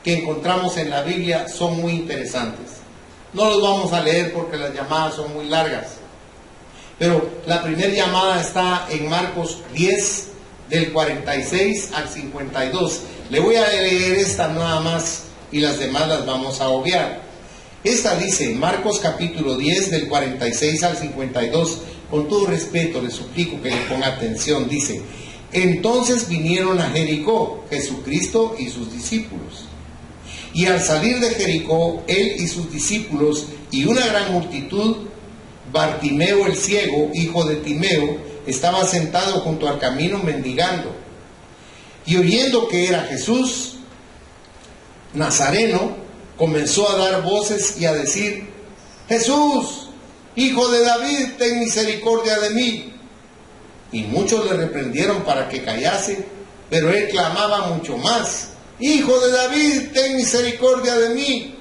que encontramos en la Biblia son muy interesantes. No los vamos a leer porque las llamadas son muy largas. Pero la primera llamada está en Marcos 10, del 46 al 52. Le voy a leer esta nada más y las demás las vamos a obviar. Esta dice, Marcos capítulo 10, del 46 al 52, con todo respeto le suplico que le ponga atención, dice, entonces vinieron a Jericó, Jesucristo y sus discípulos. Y al salir de Jericó, él y sus discípulos y una gran multitud, Bartimeo el ciego, hijo de Timeo, estaba sentado junto al camino mendigando. Y oyendo que era Jesús Nazareno, comenzó a dar voces y a decir, Jesús, hijo de David, ten misericordia de mí. Y muchos le reprendieron para que callase, pero él clamaba mucho más, Hijo de David, ten misericordia de mí.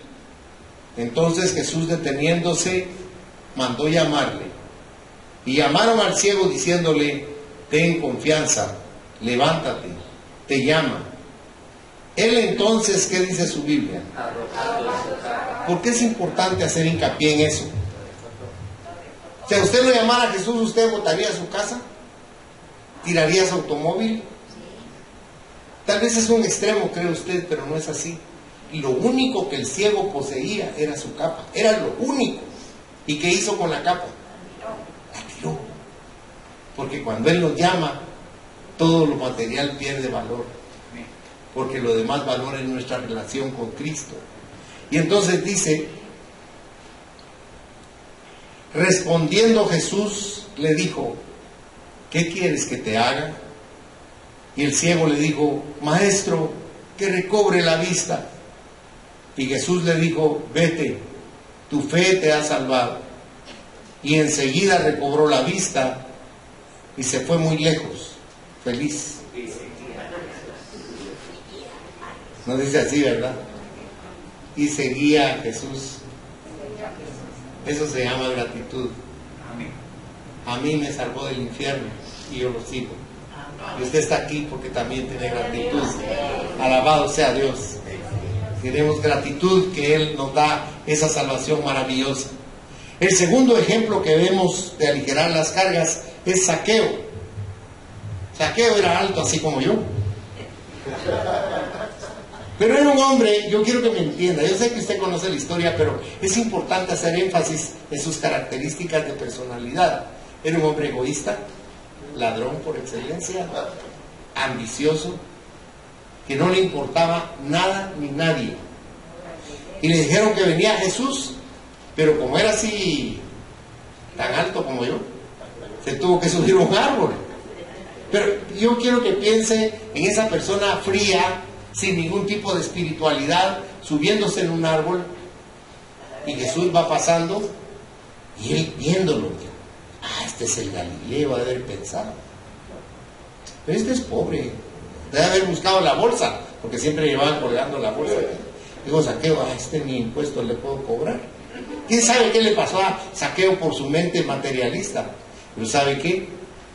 Entonces Jesús, deteniéndose, mandó llamarle. Y llamaron al ciego diciéndole, ten confianza, levántate, te llama. Él entonces, ¿qué dice su Biblia? ¿Por qué es importante hacer hincapié en eso? Si a usted lo llamara a Jesús, ¿usted botaría su casa? ¿Tiraría su automóvil? Tal vez es un extremo, cree usted, pero no es así. Y lo único que el ciego poseía era su capa. Era lo único. ¿Y qué hizo con la capa? La tiró. Porque cuando Él nos llama, todo lo material pierde valor, porque lo demás valor es nuestra relación con Cristo. Y entonces dice, respondiendo Jesús le dijo, ¿qué quieres que te haga? Y el ciego le dijo, maestro, que recobre la vista. Y Jesús le dijo, vete, tu fe te ha salvado. Y enseguida recobró la vista y se fue muy lejos, feliz. No dice así, ¿verdad? Y seguía a Jesús. Eso se llama gratitud. A mí me salvó del infierno y yo lo sigo. Y usted está aquí porque también tiene gratitud. Alabado sea Dios. Tenemos gratitud que Él nos da esa salvación maravillosa. El segundo ejemplo que vemos de aligerar las cargas es Zaqueo. Zaqueo era alto así como yo. Pero era un hombre, yo quiero que me entienda, yo sé que usted conoce la historia, pero es importante hacer énfasis en sus características de personalidad. Era un hombre egoísta, ladrón por excelencia, ambicioso, que no le importaba nada ni nadie. Y le dijeron que venía Jesús, pero como era así tan alto como yo, se tuvo que subir a un árbol. Pero yo quiero que piense en esa persona fría, sin ningún tipo de espiritualidad, subiéndose en un árbol, y Jesús va pasando y él viéndolo, este es el Galileo, debe haber pensado, pero este es pobre, debe haber buscado la bolsa, porque siempre llevaban colgando la bolsa. Digo, Zaqueo, este ni impuestos le puedo cobrar. ¿Quién sabe qué le pasó a Zaqueo por su mente materialista? Pero ¿sabe qué?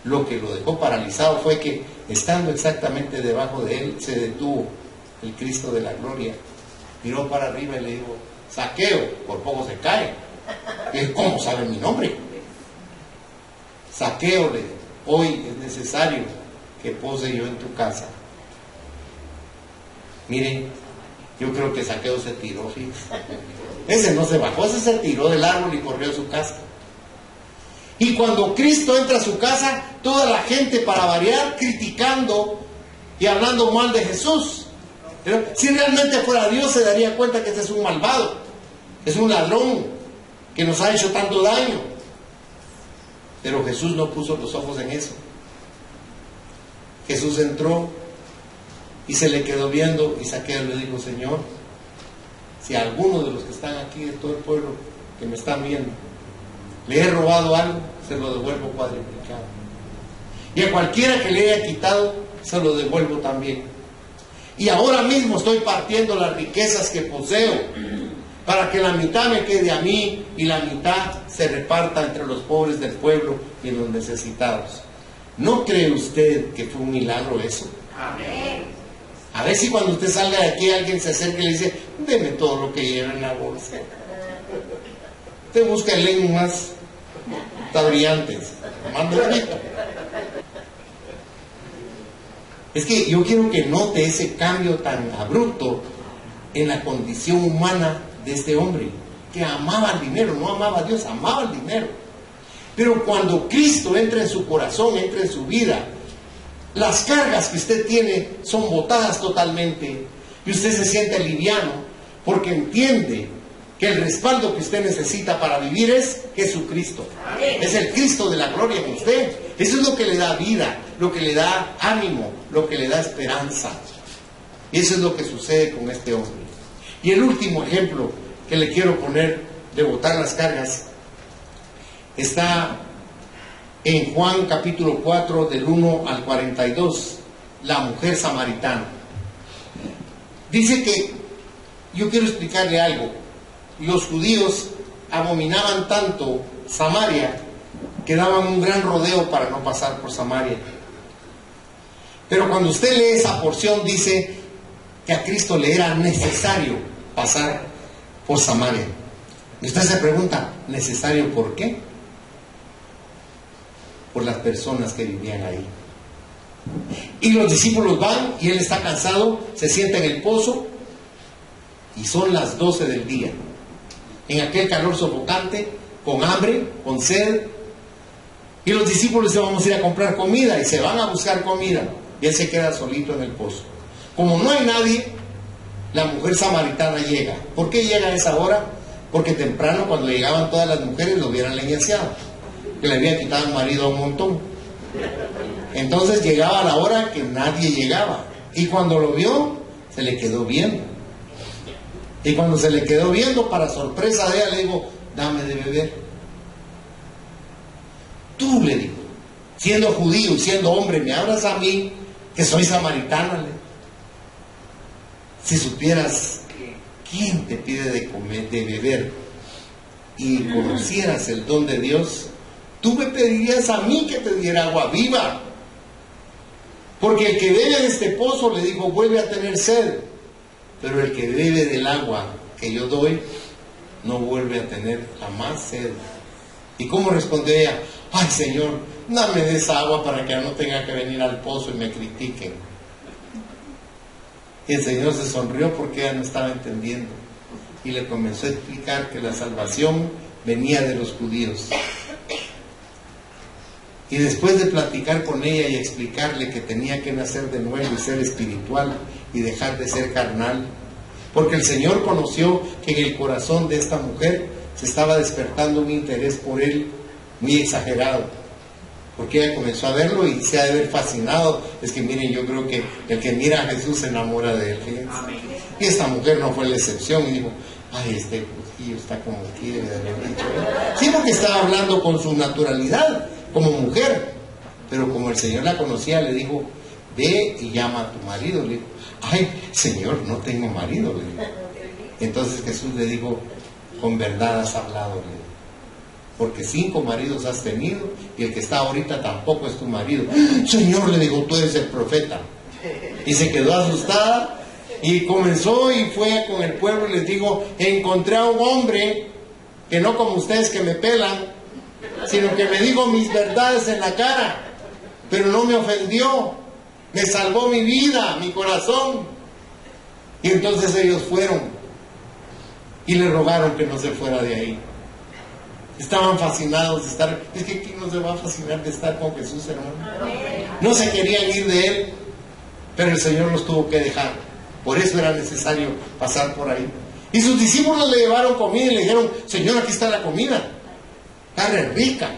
Lo que lo dejó paralizado fue que, estando exactamente debajo de él, se detuvo el Cristo de la gloria, miró para arriba y le dijo, Zaqueo, por poco se cae. Y, ¿cómo sabe mi nombre? Zaqueo, le dijo, hoy es necesario que pose yo en tu casa. Miren, yo creo que Zaqueo se tiró, fíjense. Ese no se bajó, ese se tiró del árbol y corrió a su casa. Y cuando Cristo entra a su casa, toda la gente, para variar, criticando y hablando mal de Jesús. Pero si realmente fuera Dios, se daría cuenta que este es un malvado, es un ladrón que nos ha hecho tanto daño. Pero Jesús no puso los ojos en eso. Jesús entró y se le quedó viendo, y Zaqueo le dijo, Señor, si a alguno de los que están aquí, de todo el pueblo que me están viendo, le he robado algo, se lo devuelvo cuadriplicado. Y a cualquiera que le haya quitado, se lo devuelvo también. Y ahora mismo estoy partiendo las riquezas que poseo, para que la mitad me quede a mí y la mitad se reparta entre los pobres del pueblo y los necesitados. ¿No cree usted que fue un milagro eso? Amén. A ver si cuando usted salga de aquí alguien se acerca y le dice, deme todo lo que lleva en la bolsa. Usted busca el leño más brillantes, manda el grito. Es que yo quiero que note ese cambio tan abrupto en la condición humana de este hombre, que amaba el dinero, no amaba a Dios, amaba el dinero. Pero cuando Cristo entra en su corazón, entra en su vida, las cargas que usted tiene son botadas totalmente y usted se siente liviano porque entiende que el respaldo que usted necesita para vivir es Jesucristo. Es el Cristo de la gloria en usted. Eso es lo que le da vida, lo que le da ánimo, lo que le da esperanza. Y eso es lo que sucede con este hombre. Y el último ejemplo que le quiero poner de botar las cargas está en Juan capítulo 4 del 1 al 42, la mujer samaritana. Dice que, yo quiero explicarle algo, los judíos abominaban tanto Samaria que daban un gran rodeo para no pasar por Samaria. Pero cuando usted lee esa porción, dice que a Cristo le era necesario pasar por Samaria. Y usted se pregunta, ¿necesario por qué? Por las personas que vivían ahí. Y los discípulos van y él está cansado, se sienta en el pozo y son las 12 del día. En aquel calor sofocante, con hambre, con sed, Y los discípulos dicen, vamos a ir a comprar comida, y se van a buscar comida, y él se queda solito en el pozo. Como no hay nadie, la mujer samaritana llega. ¿Por qué llega a esa hora? Porque temprano, cuando llegaban todas las mujeres, lo hubieran leñaseado, que le habían quitado el marido a un montón. Entonces llegaba a la hora que nadie llegaba, y cuando lo vio, se le quedó viendo. Y cuando se le quedó viendo, para sorpresa de ella, le dijo, dame de beber. Tú, le dijo, siendo judío y siendo hombre, me hablas a mí, que soy samaritana. Si supieras quién te pide de comer, de beber, y conocieras el don de Dios, tú me pedirías a mí que te diera agua viva. Porque el que bebe de este pozo, le dijo, vuelve a tener sed. Pero el que bebe del agua que yo doy, no vuelve a tener jamás sed. ¿Y cómo respondió ella? Ay, Señor, dame de esa agua para que ya no tenga que venir al pozo y me critiquen. Y el Señor se sonrió porque ella no estaba entendiendo. Y le comenzó a explicar que la salvación venía de los judíos. Y después de platicar con ella y explicarle que tenía que nacer de nuevo y ser espiritual y dejar de ser carnal, porque el Señor conoció que en el corazón de esta mujer se estaba despertando un interés por él muy exagerado, porque ella comenzó a verlo y se ha de ver fascinado. Es que miren, yo creo que el que mira a Jesús se enamora de él. Y esta mujer no fue la excepción y dijo, ay, este cosquillo está como quiere de haber dicho. Sí, porque estaba hablando con su naturalidad como mujer, pero como el Señor la conocía, le dijo, ve y llama a tu marido. Le dijo, ay, Señor, no tengo marido, le dijo. Entonces Jesús le dijo, con verdad has hablado, le dijo, porque 5 maridos has tenido y el que está ahorita tampoco es tu marido. Señor, le dijo, tú eres el profeta. Y se quedó asustada y comenzó y fue con el pueblo y les dijo, encontré a un hombre que no como ustedes que me pelan, sino que me dijo mis verdades en la cara, pero no me ofendió, me salvó mi vida, mi corazón. Y entonces ellos fueron y le rogaron que no se fuera de ahí. Estaban fascinados de estar. Es que ¿quién no se va a fascinar de estar con Jesús, hermano? No se querían ir de él, pero el Señor los tuvo que dejar. Por eso era necesario pasar por ahí. Y sus discípulos le llevaron comida y le dijeron, Señor, aquí está la comida, carne rica.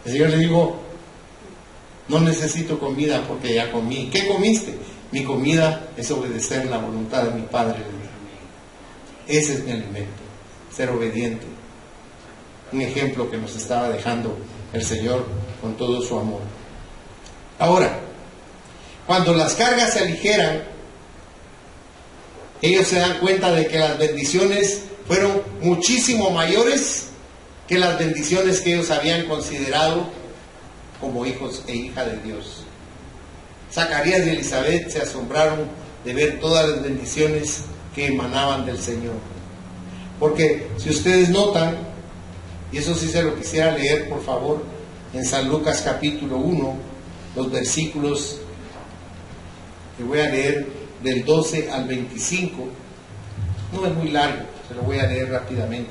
El Señor le dijo, no necesito comida porque ya comí. ¿Qué comiste? Mi comida es obedecer la voluntad de mi Padre. Ese es mi alimento, ser obediente. Un ejemplo que nos estaba dejando el Señor con todo su amor. Ahora, cuando las cargas se aligeran, ellos se dan cuenta de que las bendiciones fueron muchísimo mayores que las bendiciones que ellos habían considerado como hijos e hija de Dios. Zacarías y Elizabeth se asombraron de ver todas las bendiciones que emanaban del Señor. Porque si ustedes notan, y eso sí se lo quisiera leer por favor, en San Lucas capítulo 1, los versículos que voy a leer del 12 al 25, no es muy largo, se lo voy a leer rápidamente.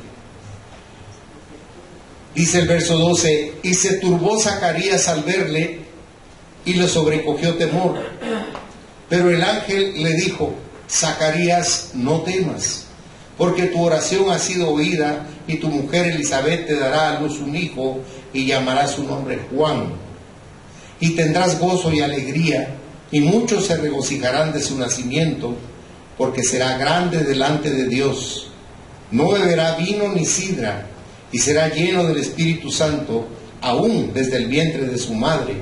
Dice el verso 12, y se turbó Zacarías al verle, y le sobrecogió temor. Pero el ángel le dijo, Zacarías, no temas, porque tu oración ha sido oída, y tu mujer Elizabeth te dará a luz un hijo, y llamará su nombre Juan. Y tendrás gozo y alegría, y muchos se regocijarán de su nacimiento, porque será grande delante de Dios. No beberá vino ni sidra, y será lleno del Espíritu Santo, aún desde el vientre de su madre.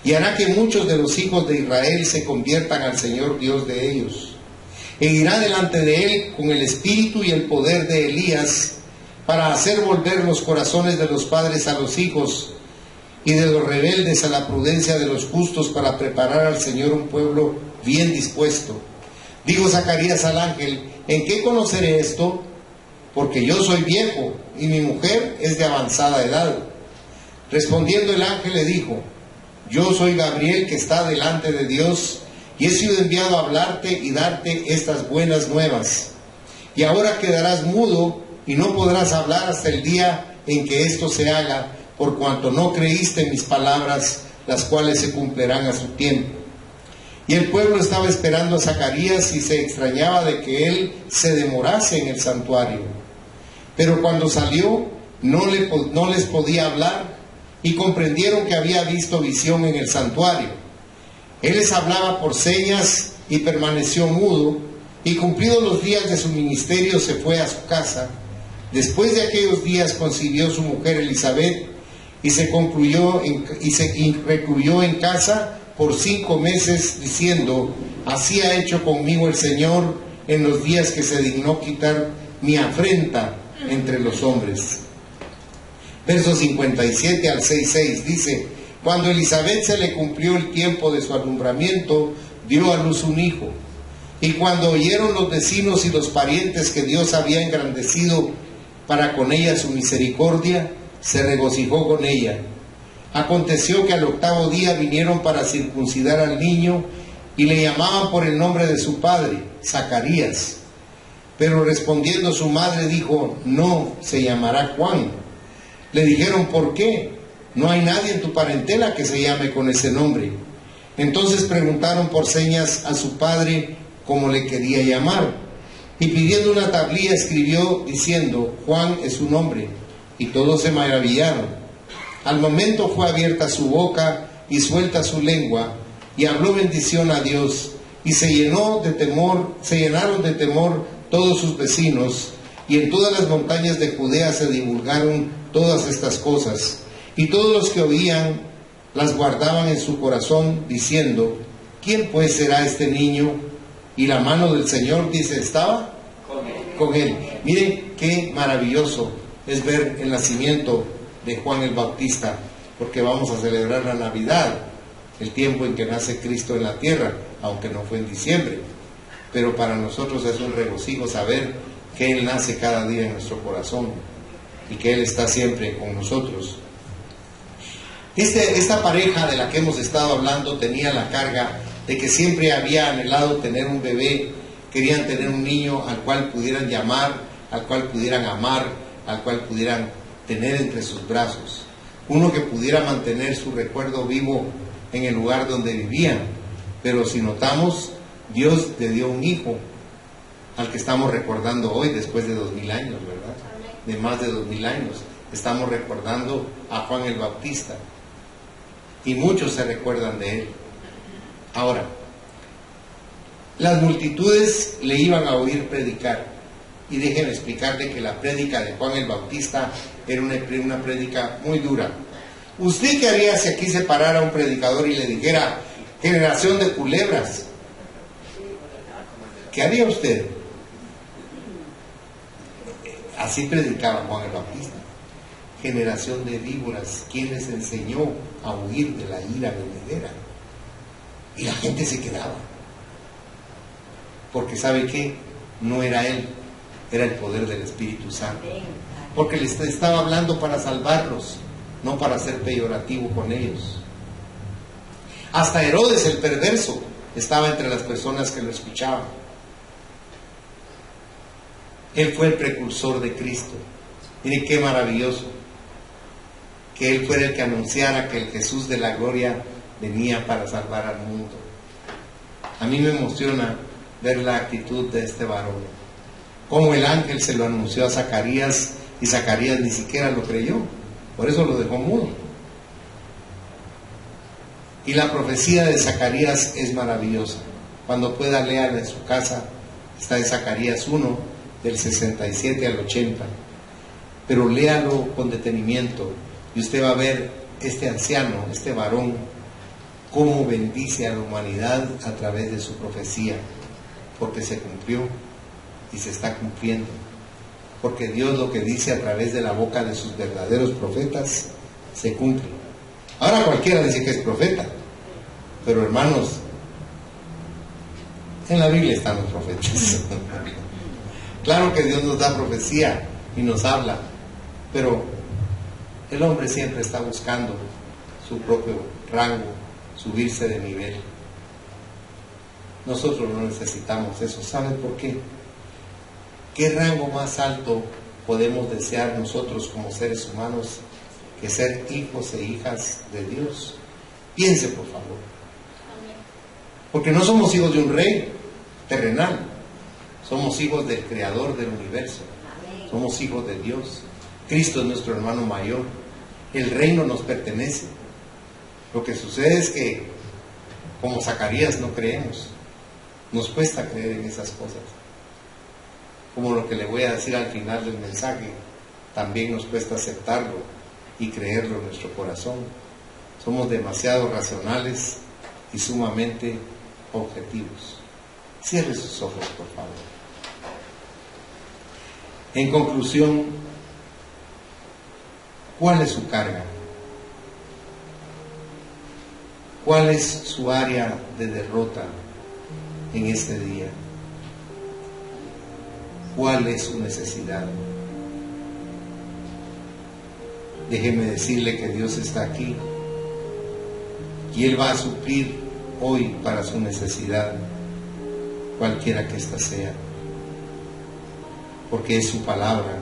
Y hará que muchos de los hijos de Israel se conviertan al Señor Dios de ellos. E irá delante de él con el espíritu y el poder de Elías, para hacer volver los corazones de los padres a los hijos, y de los rebeldes a la prudencia de los justos, para preparar al Señor un pueblo bien dispuesto. Dijo Zacarías al ángel, ¿en qué conoceré esto? Porque yo soy viejo, y mi mujer es de avanzada edad. Respondiendo el ángel le dijo, yo soy Gabriel, que está delante de Dios, y he sido enviado a hablarte y darte estas buenas nuevas. Y ahora quedarás mudo y no podrás hablar hasta el día en que esto se haga, por cuanto no creíste en mis palabras, las cuales se cumplirán a su tiempo. Y el pueblo estaba esperando a Zacarías y se extrañaba de que él se demorase en el santuario. Pero cuando salió, no les podía hablar, y comprendieron que había visto visión en el santuario. Él les hablaba por señas y permaneció mudo, y cumplidos los días de su ministerio se fue a su casa. Después de aquellos días concibió su mujer Elizabeth, y se recluyó en casa por 5 meses, diciendo: así ha hecho conmigo el Señor en los días que se dignó quitar mi afrenta entre los hombres. Versos 57 al 6:6 dice: cuando Elizabeth se le cumplió el tiempo de su alumbramiento, dio a luz un hijo. Y cuando oyeron los vecinos y los parientes que Dios había engrandecido para con ella su misericordia, se regocijó con ella. Aconteció que al 8º día vinieron para circuncidar al niño, y le llamaban por el nombre de su padre, Zacarías. Pero respondiendo su madre dijo: no, se llamará Juan. Le dijeron: ¿por qué? No hay nadie en tu parentela que se llame con ese nombre. Entonces preguntaron por señas a su padre cómo le quería llamar, y pidiendo una tablilla escribió diciendo: Juan es su nombre. Y todos se maravillaron. Al momento fue abierta su boca y suelta su lengua, y habló bendición a Dios, y se llenaron de temor todos sus vecinos, y en todas las montañas de Judea se divulgaron todas estas cosas, y todos los que oían las guardaban en su corazón, diciendo: ¿quién pues será este niño? Y la mano del Señor, dice, estaba con él. Miren qué maravilloso es ver el nacimiento de Juan el Bautista, porque vamos a celebrar la Navidad, el tiempo en que nace Cristo en la tierra, aunque no fue en diciembre, pero para nosotros es un regocijo saber que Él nace cada día en nuestro corazón y que Él está siempre con nosotros. Esta pareja de la que hemos estado hablando tenía la carga de que siempre había anhelado tener un bebé, querían tener un niño al cual pudieran llamar, al cual pudieran amar, al cual pudieran tener entre sus brazos, uno que pudiera mantener su recuerdo vivo en el lugar donde vivían. Pero si notamos, Dios le dio un hijo al que estamos recordando hoy, después de 2000 años, ¿verdad? De más de 2000 años, estamos recordando a Juan el Bautista, y muchos se recuerdan de él. Ahora, las multitudes le iban a oír predicar, y déjenme explicarle que la prédica de Juan el Bautista era una prédica muy dura. ¿Usted qué haría si aquí se parara un predicador y le dijera: generación de culebras? ¿Qué haría usted? Así predicaba Juan el Bautista: generación de víboras, ¿quién les enseñó a huir de la ira venidera? Y la gente se quedaba, porque ¿sabe qué? No era él, era el poder del Espíritu Santo, porque les estaba hablando para salvarlos, no para ser peyorativo con ellos. Hasta Herodes el perverso estaba entre las personas que lo escuchaban. Él fue el precursor de Cristo. Miren qué maravilloso que él fuera el que anunciara que el Jesús de la gloria venía para salvar al mundo. A mí me emociona ver la actitud de este varón, como el ángel se lo anunció a Zacarías, y Zacarías ni siquiera lo creyó, por eso lo dejó mudo. Y la profecía de Zacarías es maravillosa. Cuando pueda, léala en su casa. Está en Zacarías 1, del 67 al 80. Pero léalo con detenimiento, y usted va a ver este anciano, este varón, cómo bendice a la humanidad a través de su profecía, porque se cumplió y se está cumpliendo, porque Dios lo que dice a través de la boca de sus verdaderos profetas se cumple. Ahora cualquiera dice que es profeta, pero hermanos, en la Biblia están los profetas. Claro que Dios nos da profecía y nos habla, pero el hombre siempre está buscando su propio rango, subirse de nivel. Nosotros no necesitamos eso. ¿Saben por qué? ¿Qué rango más alto podemos desear nosotros como seres humanos que ser hijos e hijas de Dios? Piense, por favor. Porque no somos hijos de un rey terrenal, somos hijos del Creador del universo, somos hijos de Dios. Cristo es nuestro hermano mayor, el reino nos pertenece. Lo que sucede es que, como Zacarías, no creemos, nos cuesta creer en esas cosas. Como lo que le voy a decir al final del mensaje, también nos cuesta aceptarlo y creerlo en nuestro corazón. Somos demasiado racionales y sumamente objetivos. Cierre sus ojos, por favor. En conclusión, ¿cuál es su carga? ¿Cuál es su área de derrota en este día? ¿Cuál es su necesidad? Déjeme decirle que Dios está aquí y Él va a suplir hoy para su necesidad, cualquiera que ésta sea, porque es su palabra,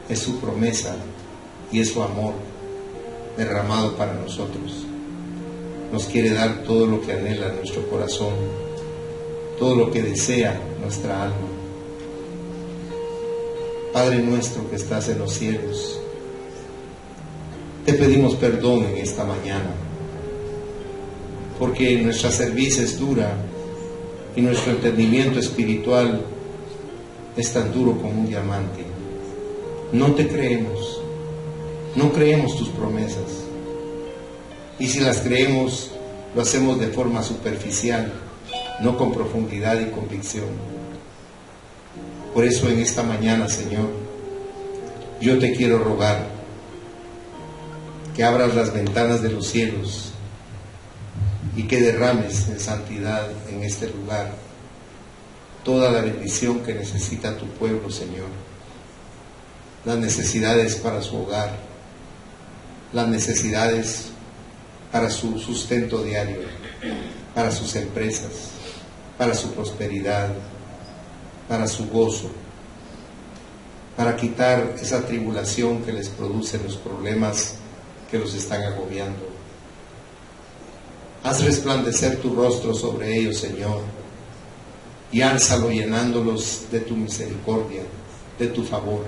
es su promesa y es su amor derramado para nosotros. Nos quiere dar todo lo que anhela nuestro corazón, todo lo que desea nuestra alma. Padre nuestro que estás en los cielos, te pedimos perdón en esta mañana, porque nuestra cerviz es dura y nuestro entendimiento espiritual es tan duro como un diamante. No te creemos, no creemos tus promesas, y si las creemos, lo hacemos de forma superficial, no con profundidad y convicción. Por eso en esta mañana, Señor, yo te quiero rogar que abras las ventanas de los cielos y que derrames en santidad en este lugar toda la bendición que necesita tu pueblo, Señor. Las necesidades para su hogar, las necesidades para su sustento diario, para sus empresas, para su prosperidad, para su gozo, para quitar esa tribulación que les produce los problemas que los están agobiando. Haz resplandecer tu rostro sobre ellos, Señor, y álzalo llenándolos de tu misericordia, de tu favor.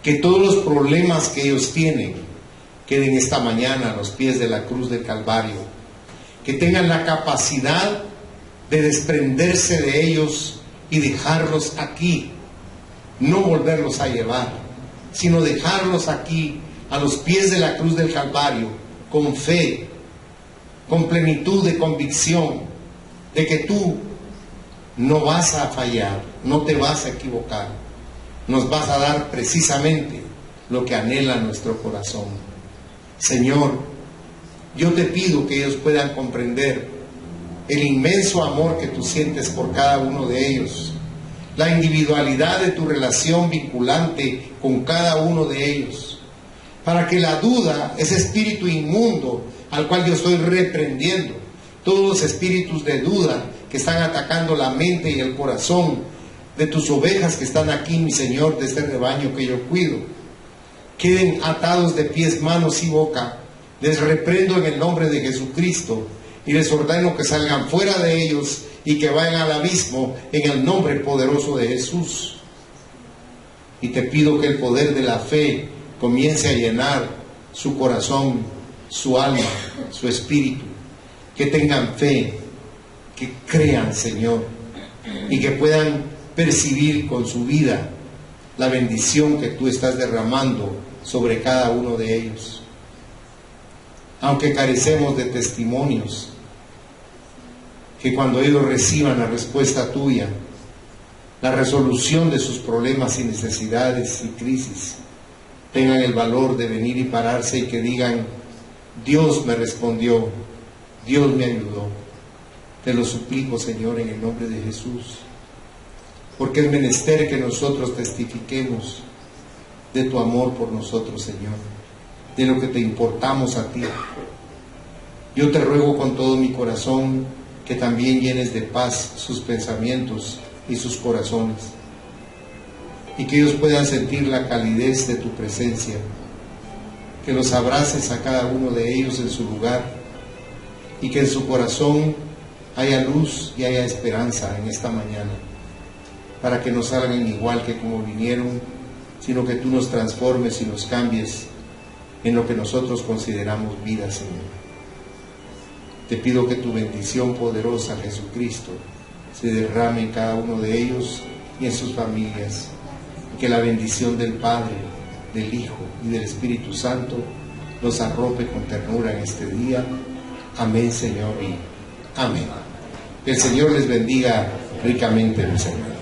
Que todos los problemas que ellos tienen queden esta mañana a los pies de la cruz del Calvario. Que tengan la capacidad de desprenderse de ellos y dejarlos aquí, no volverlos a llevar, sino dejarlos aquí a los pies de la cruz del Calvario, con fe, con plenitud de convicción de que tú no vas a fallar, no te vas a equivocar, nos vas a dar precisamente lo que anhela nuestro corazón. Señor, yo te pido que ellos puedan comprender el inmenso amor que tú sientes por cada uno de ellos, la individualidad de tu relación vinculante con cada uno de ellos, para que la duda, ese espíritu inmundo al cual yo estoy reprendiendo, todos los espíritus de duda que están atacando la mente y el corazón de tus ovejas que están aquí, mi Señor, de este rebaño que yo cuido, queden atados de pies, manos y boca. Les reprendo en el nombre de Jesucristo y les ordeno que salgan fuera de ellos y que vayan al abismo en el nombre poderoso de Jesús. Y te pido que el poder de la fe comience a llenar su corazón, su alma, su espíritu, que tengan fe, que crean, Señor, y que puedan percibir con su vida la bendición que tú estás derramando sobre cada uno de ellos. Aunque carecemos de testimonios, que cuando ellos reciban la respuesta tuya, la resolución de sus problemas y necesidades y crisis, tengan el valor de venir y pararse y que digan: Dios me respondió, Dios me ayudó. Te lo suplico, Señor, en el nombre de Jesús, porque es menester que nosotros testifiquemos de tu amor por nosotros, Señor, de lo que te importamos a ti. Yo te ruego con todo mi corazón que también llenes de paz sus pensamientos y sus corazones, y que ellos puedan sentir la calidez de tu presencia, que los abraces a cada uno de ellos en su lugar y que en su corazón haya luz y haya esperanza en esta mañana, para que no salgan igual que como vinieron, sino que tú nos transformes y nos cambies en lo que nosotros consideramos vida, Señor. Te pido que tu bendición poderosa, Jesucristo, se derrame en cada uno de ellos y en sus familias, y que la bendición del Padre, del Hijo y del Espíritu Santo los arrope con ternura en este día. Amén, Señor, y amén. Que el Señor les bendiga ricamente, mis hermanos.